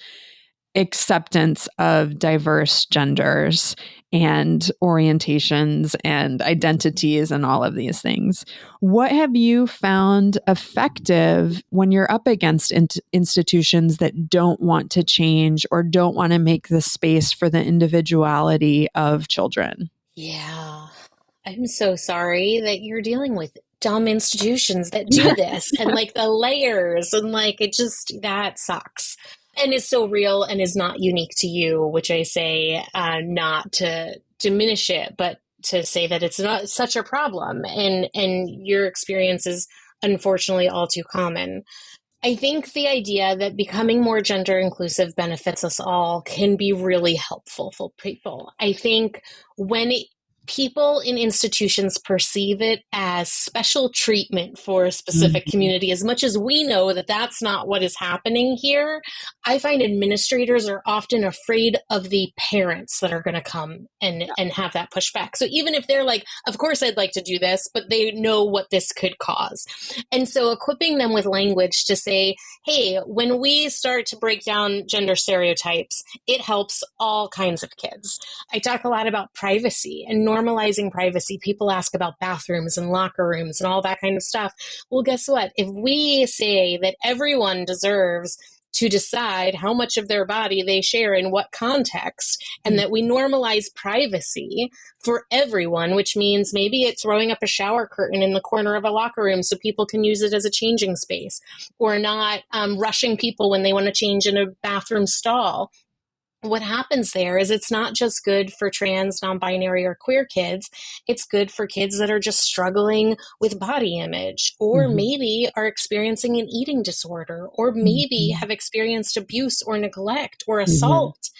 acceptance of diverse genders and orientations and identities and all of these things. What have you found effective when you're up against institutions that don't want to change or don't want to make the space for the individuality of children? Yeah. I'm so sorry that you're dealing with dumb institutions that do this and like the layers and like it just that sucks and is so real and is not unique to you, which I say not to diminish it, but to say that it's not such a problem and your experience is unfortunately all too common. I think the idea that becoming more gender inclusive benefits us all can be really helpful for people. I think when people in institutions perceive it as special treatment for a specific community, as much as we know that that's not what is happening here, I find administrators are often afraid of the parents that are going to come and have that pushback. So even if they're like, of course I'd like to do this, but they know what this could cause. And so equipping them with language to say, hey, when we start to break down gender stereotypes, it helps all kinds of kids. I talk a lot about privacy and normalizing privacy. People ask about bathrooms and locker rooms and all that kind of stuff. Well, guess what? If we say that everyone deserves to decide how much of their body they share in what context, and that we normalize privacy for everyone, which means maybe it's throwing up a shower curtain in the corner of a locker room so people can use it as a changing space, or not rushing people when they want to change in a bathroom stall. What happens there is it's not just good for trans, non-binary, or queer kids. It's good for kids that are just struggling with body image, or maybe are experiencing an eating disorder, or maybe have experienced abuse or neglect or assault.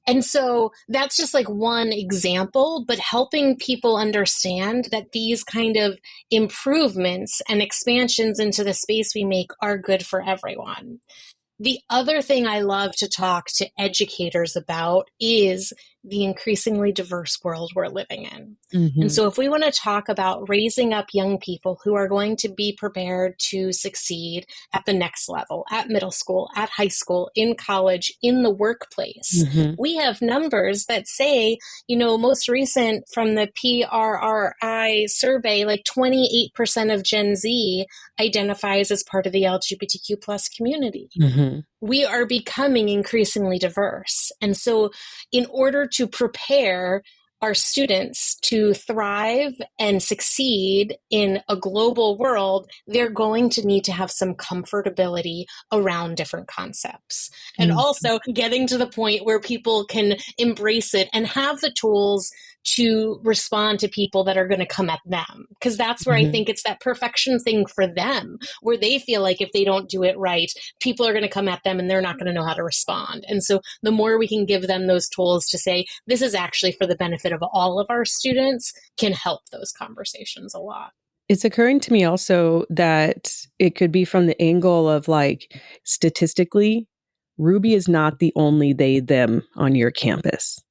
And so that's just like one example, but helping people understand that these kind of improvements and expansions into the space we make are good for everyone. The other thing I love to talk to educators about is the increasingly diverse world we're living in. And so if we want to talk about raising up young people who are going to be prepared to succeed at the next level, at middle school, at high school, in college, in the workplace, we have numbers that say, you know, most recent from the PRRI survey, like 28% of Gen Z identifies as part of the LGBTQ plus community. We are becoming increasingly diverse. And so in order to prepare our students to thrive and succeed in a global world, they're going to need to have some comfortability around different concepts. And also getting to the point where people can embrace it and have the tools to respond to people that are going to come at them. Because that's where I think it's that perfection thing for them, where they feel like if they don't do it right, people are going to come at them and they're not going to know how to respond. And so the more we can give them those tools to say, this is actually for the benefit of all of our students, can help those conversations a lot. It's occurring to me also that it could be from the angle of like, statistically, Ruby is not the only they, them on your campus.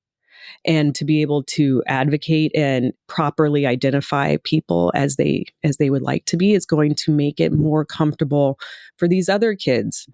And to be able to advocate and properly identify people as they would like to be is going to make it more comfortable for these other kids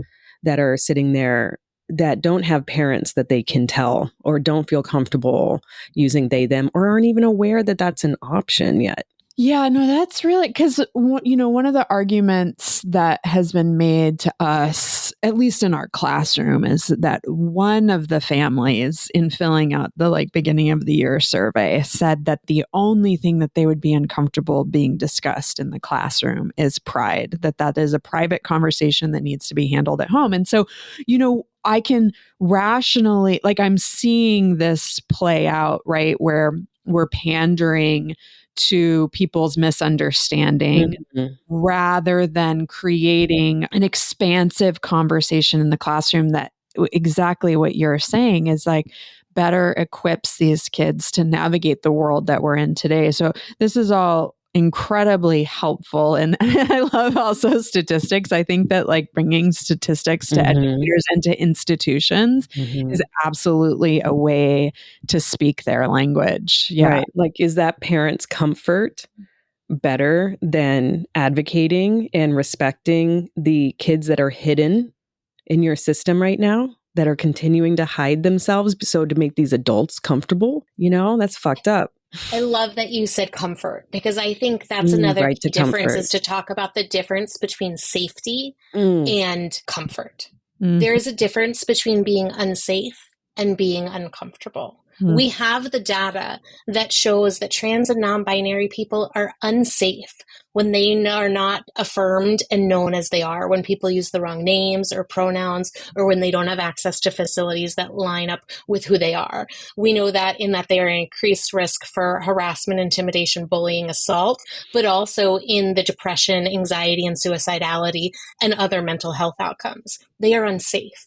that are sitting there that don't have parents that they can tell or don't feel comfortable using they, them, or aren't even aware that that's an option yet. Yeah, no, that's really because, you know, one of the arguments that has been made to us, at least in our classroom, is that one of the families in filling out the like beginning of the year survey said that the only thing that they would be uncomfortable being discussed in the classroom is pride, that is a private conversation that needs to be handled at home. And so, you know, I can rationally, like I'm seeing this play out, right, where we're pandering to people's misunderstanding rather than creating an expansive conversation in the classroom that exactly what you're saying is like better equips these kids to navigate the world that we're in today. So this is all incredibly helpful. And I love also statistics. I think that like bringing statistics to educators and to institutions is absolutely a way to speak their language. Yeah. Right. Like, is that parents' comfort better than advocating and respecting the kids that are hidden in your system right now, that are continuing to hide themselves so to make these adults comfortable? You know, that's fucked up. I love that you said comfort, because I think that's another right key to difference, comfort. is to talk about the difference between safety Mm. and comfort. There is a difference between being unsafe and being uncomfortable. We have the data that shows that trans and non-binary people are unsafe when they are not affirmed and known as they are, when people use the wrong names or pronouns, or when they don't have access to facilities that line up with who they are. We know that in that they are at increased risk for harassment, intimidation, bullying, assault, but also in the depression, anxiety, and suicidality and other mental health outcomes. They are unsafe.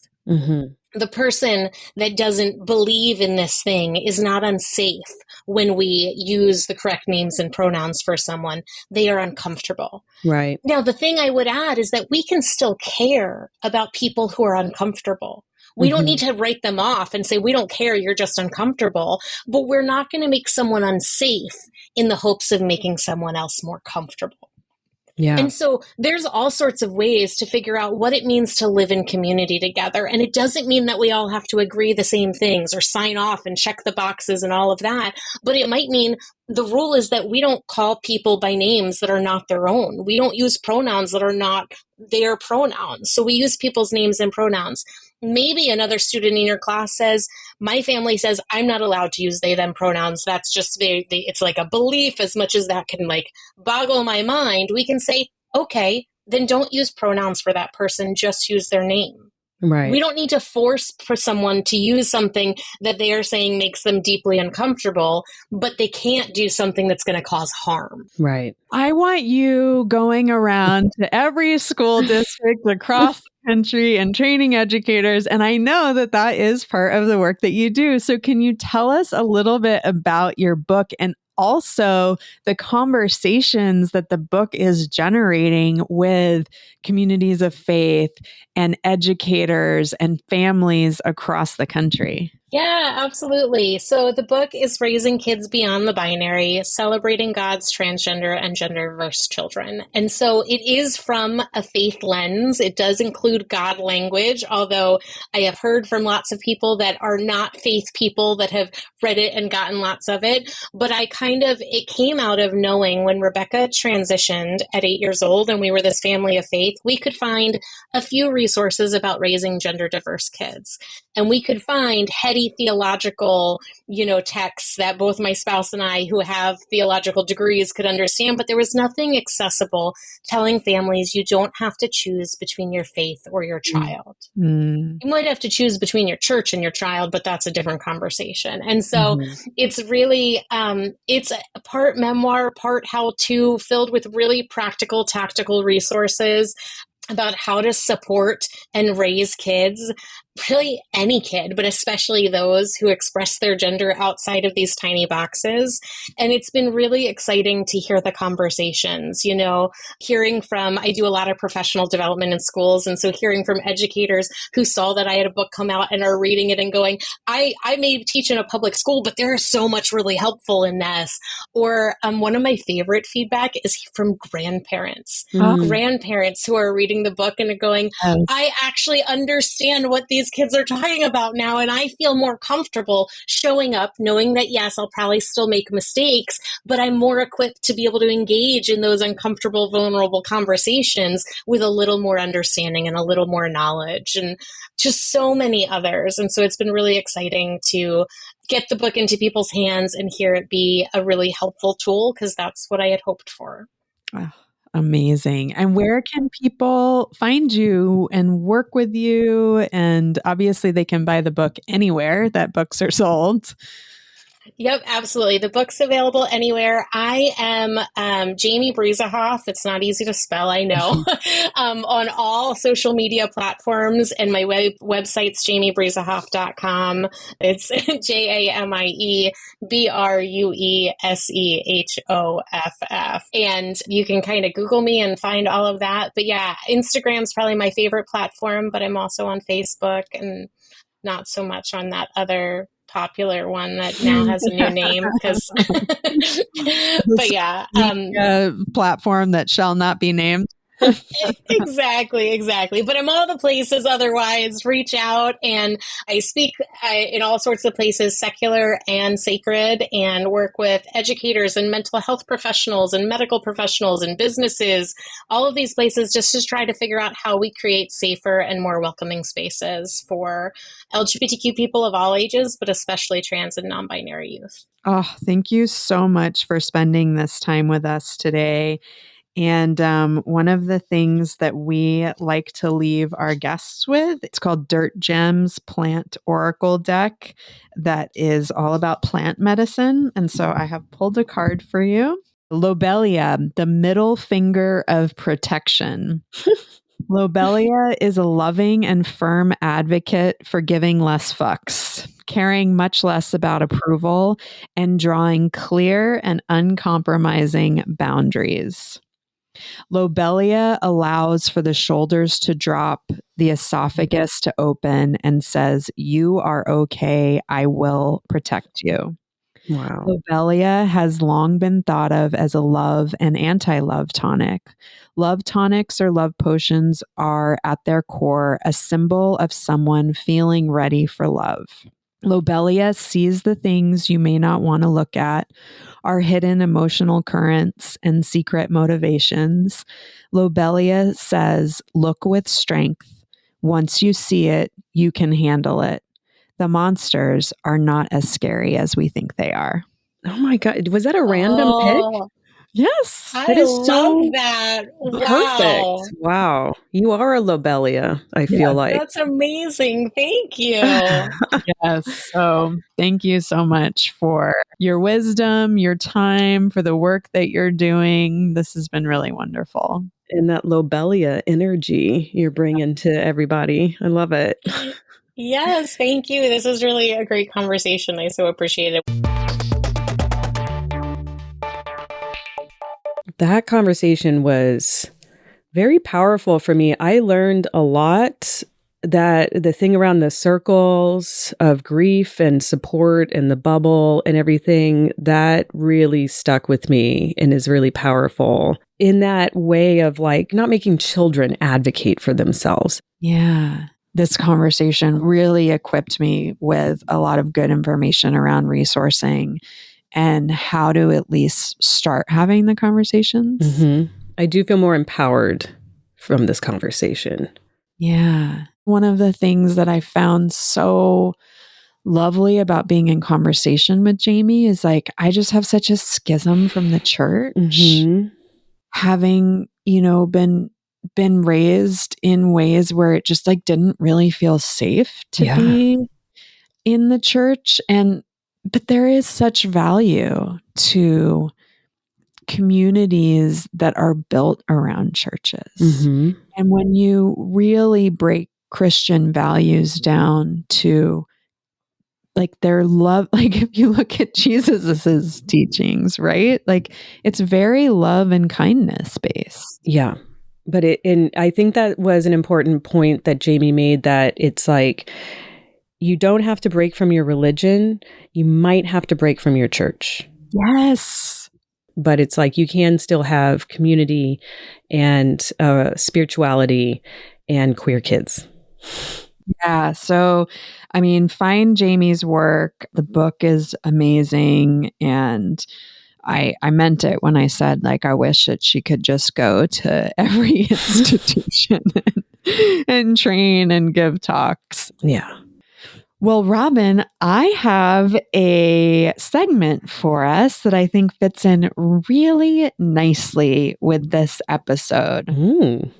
The person that doesn't believe in this thing is not unsafe when we use the correct names and pronouns for someone. They are uncomfortable. Right. Now, the thing I would add is that we can still care about people who are uncomfortable. We don't need to write them off and say, we don't care, you're just uncomfortable. But we're not going to make someone unsafe in the hopes of making someone else more comfortable. Yeah. And so there's all sorts of ways to figure out what it means to live in community together. And it doesn't mean that we all have to agree the same things or sign off and check the boxes and all of that. But it might mean the rule is that we don't call people by names that are not their own. We don't use pronouns that are not their pronouns. So we use people's names and pronouns. Maybe another student in your class says, my family says I'm not allowed to use they, them pronouns. That's just, it's like a belief, as much as that can like boggle my mind. We can say, okay, then don't use pronouns for that person. Just use their name. Right. We don't need to force for someone to use something that they are saying makes them deeply uncomfortable, but they can't do something that's going to cause harm. Right. I want you going around to every school district across the country and training educators. And I know that that is part of the work that you do. So can you tell us a little bit about your book and also the conversations that the book is generating with communities of faith and educators and families across the country? Yeah, absolutely. So the book is Raising Kids Beyond the Binary, Celebrating God's Transgender and Gender Diverse Children. And so it is from a faith lens. It does include God language, although I have heard from lots of people that are not faith people that have read it and gotten lots of it. But it came out of knowing when Rebecca transitioned at 8 years old and we were this family of faith, we could find a few resources about raising gender diverse kids. And we could find heady theological, texts that both my spouse and I, who have theological degrees, could understand, but there was nothing accessible telling families you don't have to choose between your faith or your child. You might have to choose between your church and your child, but that's a different conversation. And so it's really, it's a part memoir, part how-to, filled with really practical, tactical resources about how to support and raise kids, really any kid, but especially those who express their gender outside of these tiny boxes. And it's been really exciting to hear the conversations, hearing from, I do a lot of professional development in schools. And so hearing from educators who saw that I had a book come out and are reading it and going, I may teach in a public school, but there is so much really helpful in this. Or one of my favorite feedback is from grandparents, grandparents who are reading the book and are going, I actually understand what these kids are talking about now. And I feel more comfortable showing up, knowing that, yes, I'll probably still make mistakes, but I'm more equipped to be able to engage in those uncomfortable, vulnerable conversations with a little more understanding and a little more knowledge, and just so many others. And so it's been really exciting to get the book into people's hands and hear it be a really helpful tool, because that's what I had hoped for. Oh, amazing. And where can people find you and work with you? And obviously they can buy the book anywhere that books are sold. Yep, absolutely. The book's available anywhere. I am Jamie Bruesehoff. It's not easy to spell, I know. On all social media platforms, and my website's jamiebruesehoff.com. It's JamieBruesehoff. And you can kind of Google me and find all of that. But yeah, Instagram's probably my favorite platform, but I'm also on Facebook and not so much on that other popular one that now has a new name because but yeah, platform that shall not be named. exactly, but I'm all the places. Otherwise, reach out, and I speak in all sorts of places, secular and sacred, and work with educators and mental health professionals and medical professionals and businesses, all of these places, just to try to figure out how we create safer and more welcoming spaces for LGBTQ people of all ages, but especially trans and non-binary youth. Oh, thank you so much for spending this time with us today. And one of the things that we like to leave our guests with, it's called Dirt Gems Plant Oracle Deck, that is all about plant medicine. And so I have pulled a card for you. Lobelia, the middle finger of protection. Lobelia is a loving and firm advocate for giving less fucks, caring much less about approval, and drawing clear and uncompromising boundaries. Lobelia allows for the shoulders to drop, the esophagus to open, and says, "You are okay. I will protect you." Wow. Lobelia has long been thought of as a love and anti-love tonic. Love tonics or love potions are at their core a symbol of someone feeling ready for love. Lobelia sees the things you may not want to look at, our hidden emotional currents and secret motivations. Lobelia says, look with strength. Once you see it, you can handle it. The monsters are not as scary as we think they are. Oh my God. Was that a random pick? Yes. I That is love so that. perfect. Wow. Wow. You are a Lobelia, I feel like. That's amazing. Thank you. Yes. So thank you so much for your wisdom, your time, for the work that you're doing. This has been really wonderful. And that Lobelia energy you're bringing to everybody. I love it. Yes, thank you. This is really a great conversation. I so appreciate it. That conversation was very powerful for me. I learned a lot, that the thing around the circles of grief and support and the bubble and everything, that really stuck with me and is really powerful in that way of like not making children advocate for themselves. Yeah. This conversation really equipped me with a lot of good information around resourcing and how to at least start having the conversations. Mm-hmm. I do feel more empowered from this conversation. Yeah. One of the things that I found so lovely about being in conversation with Jamie is like, I just have such a schism from the church. Mm-hmm. Having, been raised in ways where it just like didn't really feel safe to be in the church. But there is such value to communities that are built around churches. Mm-hmm. And when you really break Christian values down to like their love, like if you look at Jesus's teachings, right? Like it's very love and kindness based. Yeah. But and I think that was an important point that Jamie made, that it's like, you don't have to break from your religion. You might have to break from your church. Yes. But it's like, you can still have community and spirituality and queer kids. Yeah. So, I mean, find Jamie's work. The book is amazing. And I meant it when I said, like, I wish that she could just go to every institution and train and give talks. Yeah. Well, Robin, I have a segment for us that I think fits in really nicely with this episode. Mm.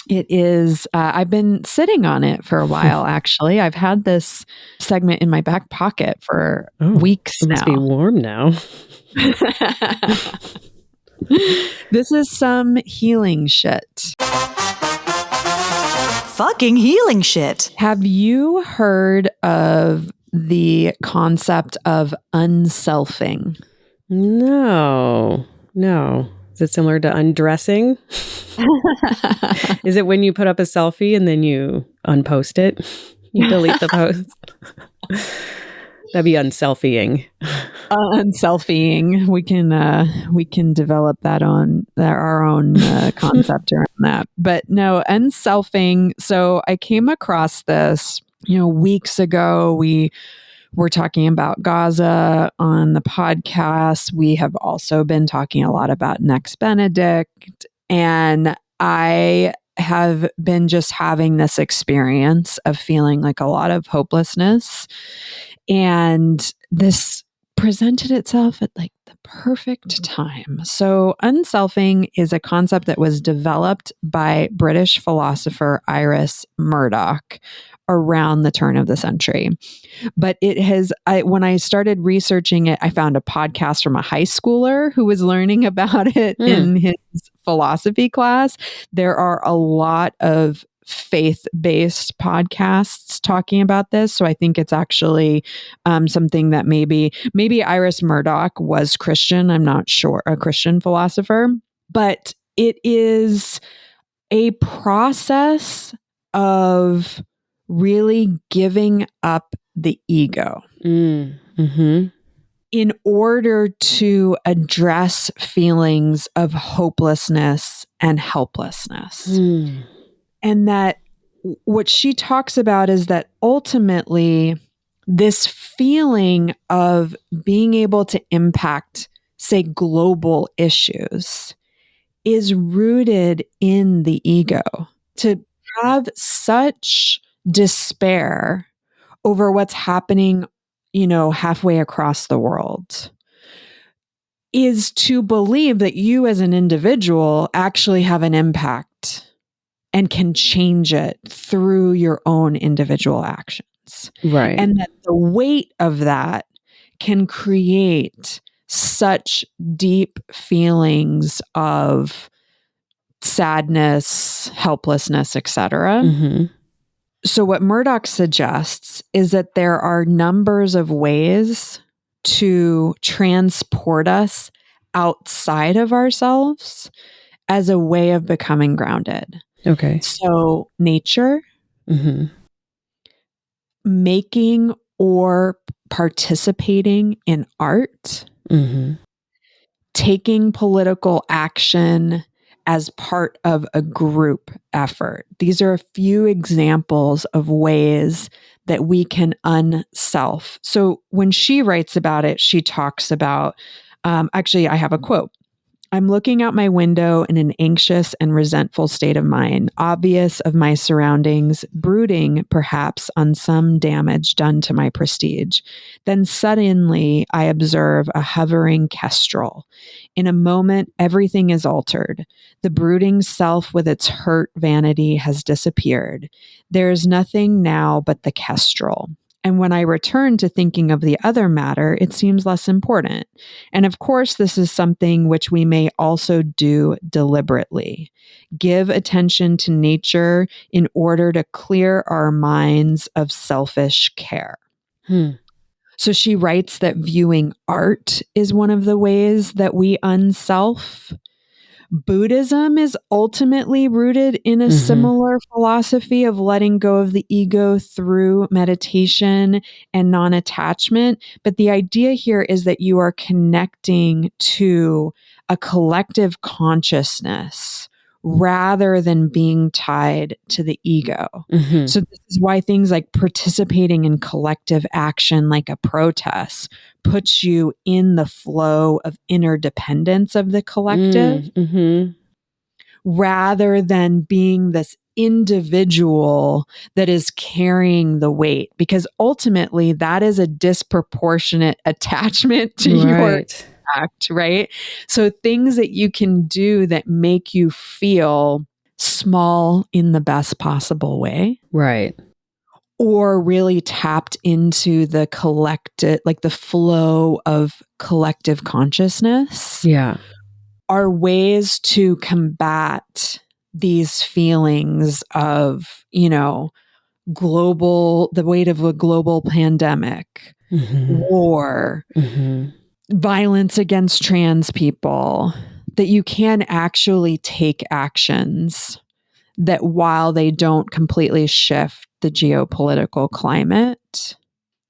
It is, I've been sitting on it for a while, actually. I've had this segment in my back pocket for weeks it now. must be warm now. This is some healing shit. Fucking healing shit. Have you heard of the concept of unselfing? No. Is it similar to undressing? Is it when you put up a selfie and then you unpost it? You delete the post? That'd be unselfying. Unselfying. We can develop that on our own concept around that. But no, unselfing. So I came across this, weeks ago. We were talking about Gaza on the podcast. We have also been talking a lot about Next Benedict. And I have been just having this experience of feeling like a lot of hopelessness. And this presented itself at like the perfect time. So, unselfing is a concept that was developed by British philosopher Iris Murdoch around the turn of the century. But it has, when I started researching it, I found a podcast from a high schooler who was learning about it in his philosophy class. There are a lot of faith-based podcasts talking about this. So I think it's actually something that maybe Iris Murdoch was Christian. I'm not sure, a Christian philosopher, but it is a process of really giving up the ego in order to address feelings of hopelessness and helplessness. And that what she talks about is that ultimately this feeling of being able to impact, say, global issues is rooted in the ego. To have such despair over what's happening, halfway across the world is to believe that you as an individual actually have an impact and can change it through your own individual actions. Right. And that the weight of that can create such deep feelings of sadness, helplessness, etc. So what Murdoch suggests is that there are numbers of ways to transport us outside of ourselves as a way of becoming grounded. Okay. So nature, making or participating in art, taking political action as part of a group effort. These are a few examples of ways that we can unself. So when she writes about it, she talks about, actually, I have a quote. I'm looking out my window in an anxious and resentful state of mind, obvious of my surroundings, brooding perhaps on some damage done to my prestige. Then suddenly I observe a hovering kestrel. In a moment, everything is altered. The brooding self with its hurt vanity has disappeared. There is nothing now but the kestrel. And when I return to thinking of the other matter, it seems less important. And of course, this is something which we may also do deliberately. Give attention to nature in order to clear our minds of selfish care. So she writes that viewing art is one of the ways that we unself. Buddhism is ultimately rooted in a similar philosophy of letting go of the ego through meditation and non-attachment. But the idea here is that you are connecting to a collective consciousness rather than being tied to the ego. So this is why things like participating in collective action, like a protest, puts you in the flow of interdependence of the collective rather than being this individual that is carrying the weight, because ultimately that is a disproportionate attachment to your act, right? So things that you can do that make you feel small in the best possible way. Right. Or really tapped into the collective, like the flow of collective consciousness, Yeah. are ways to combat these feelings of, the weight of a global pandemic, war, violence against trans people, that you can actually take actions that, while they don't completely shift the geopolitical climate,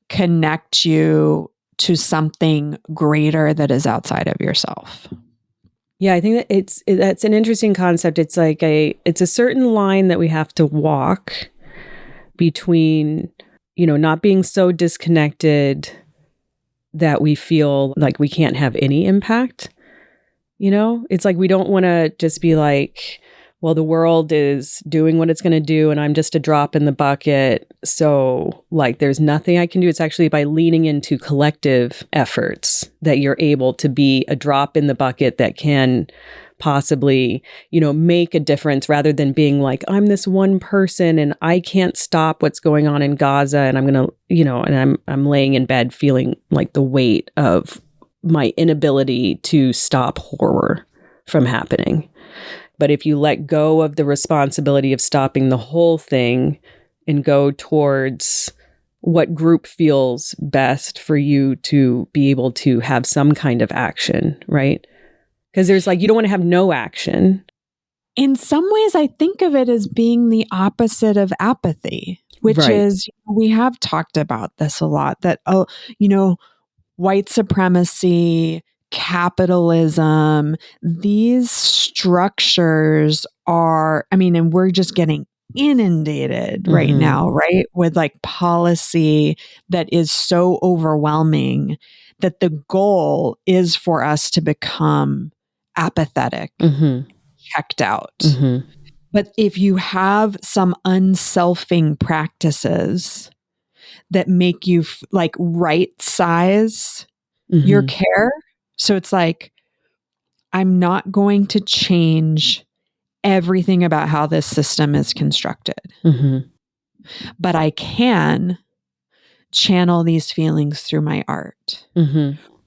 connect you to something greater that is outside of yourself. Yeah, I think that that's an interesting concept. It's like it's a certain line that we have to walk between, not being so disconnected that we feel like we can't have any impact. It's like we don't want to just be like, well, the world is doing what it's going to do and I'm just a drop in the bucket. So like there's nothing I can do. It's actually by leaning into collective efforts that you're able to be a drop in the bucket that can possibly, make a difference, rather than being like, I'm this one person and I can't stop what's going on in Gaza. And I'm going to, and I'm laying in bed feeling like the weight of my inability to stop horror from happening. But if you let go of the responsibility of stopping the whole thing and go towards what group feels best for you to be able to have some kind of action, right? Because there's like, you don't want to have no action. In some ways, I think of it as being the opposite of apathy, which is, we have talked about this a lot, that, white supremacy, capitalism, these structures are, and we're just getting inundated right now, right? With like policy that is so overwhelming that the goal is for us to become apathetic, checked out. But if you have some unselfing practices that make you like right size your care. So it's like, I'm not going to change everything about how this system is constructed, but I can channel these feelings through my art.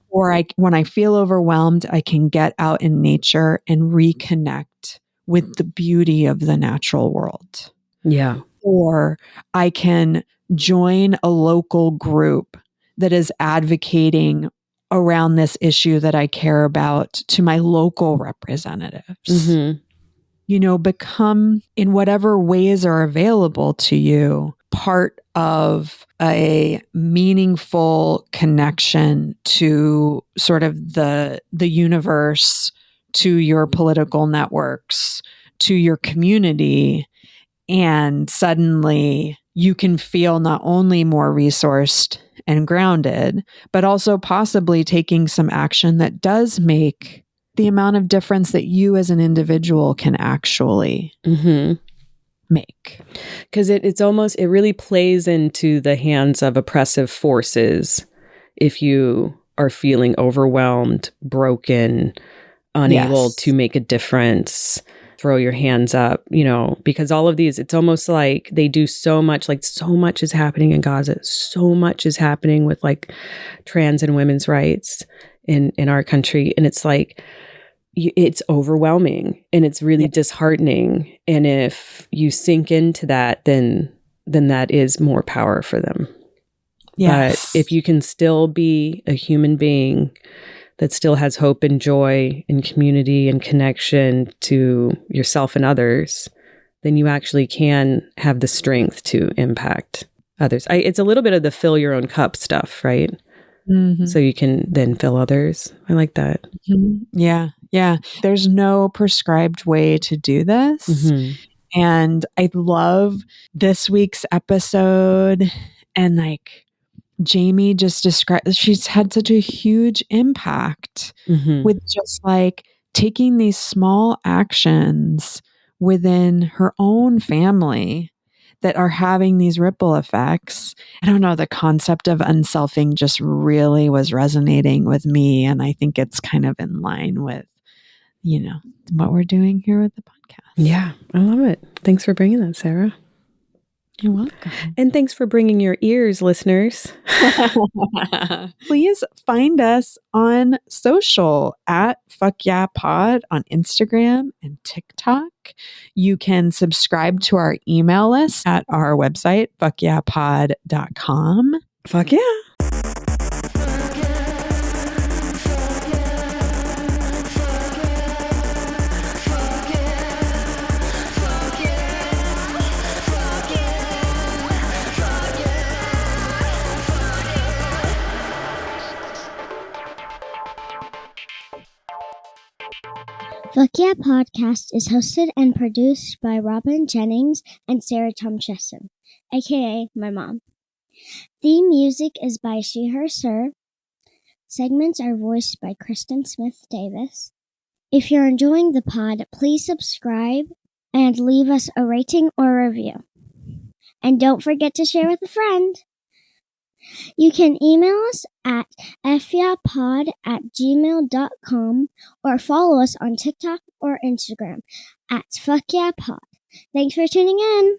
Or when I feel overwhelmed, I can get out in nature and reconnect with the beauty of the natural world. Yeah. Or I can join a local group that is advocating around this issue that I care about to my local representatives. Become, in whatever ways are available to you, part of a meaningful connection to sort of the universe, to your political networks, to your community. And suddenly you can feel not only more resourced and grounded, but also possibly taking some action that does make the amount of difference that you as an individual can actually make. Because it really plays into the hands of oppressive forces if you are feeling overwhelmed, broken, unable to make a difference. Throw your hands up, because all of these, it's almost like they do so much, like so much is happening in Gaza. So much is happening with like trans and women's rights in our country. And it's like, it's overwhelming and it's really disheartening. And if you sink into that, then that is more power for them. Yes. But if you can still be a human being that still has hope and joy and community and connection to yourself and others, then you actually can have the strength to impact others. It's a little bit of the fill your own cup stuff, right? So you can then fill others. I like that. Yeah. Yeah. There's no prescribed way to do this. And I love this week's episode. And like, Jamie just described, she's had such a huge impact with just like taking these small actions within her own family that are having these ripple effects. I don't know, the concept of unselfing just really was resonating with me. And I think it's kind of in line with what we're doing here with the podcast. Yeah, I love it. Thanks for bringing that, Sarah. You're welcome. And thanks for bringing your ears, listeners. Please find us on social at Fuck Yeah Pod on Instagram and TikTok. You can subscribe to our email list at our website, fuckyeahpod.com. Fuck yeah. Fuck Yeah Podcast is hosted and produced by Robin Jennings and Sarah Tomcheson, aka my mom. Theme music is by She Her Sir. Segments are voiced by Kristen Smith Davis. If you're enjoying the pod, please subscribe and leave us a rating or review. And don't forget to share with a friend. You can email us at fyapod@gmail.com or follow us on TikTok or Instagram at fuckyeahpod. Thanks for tuning in.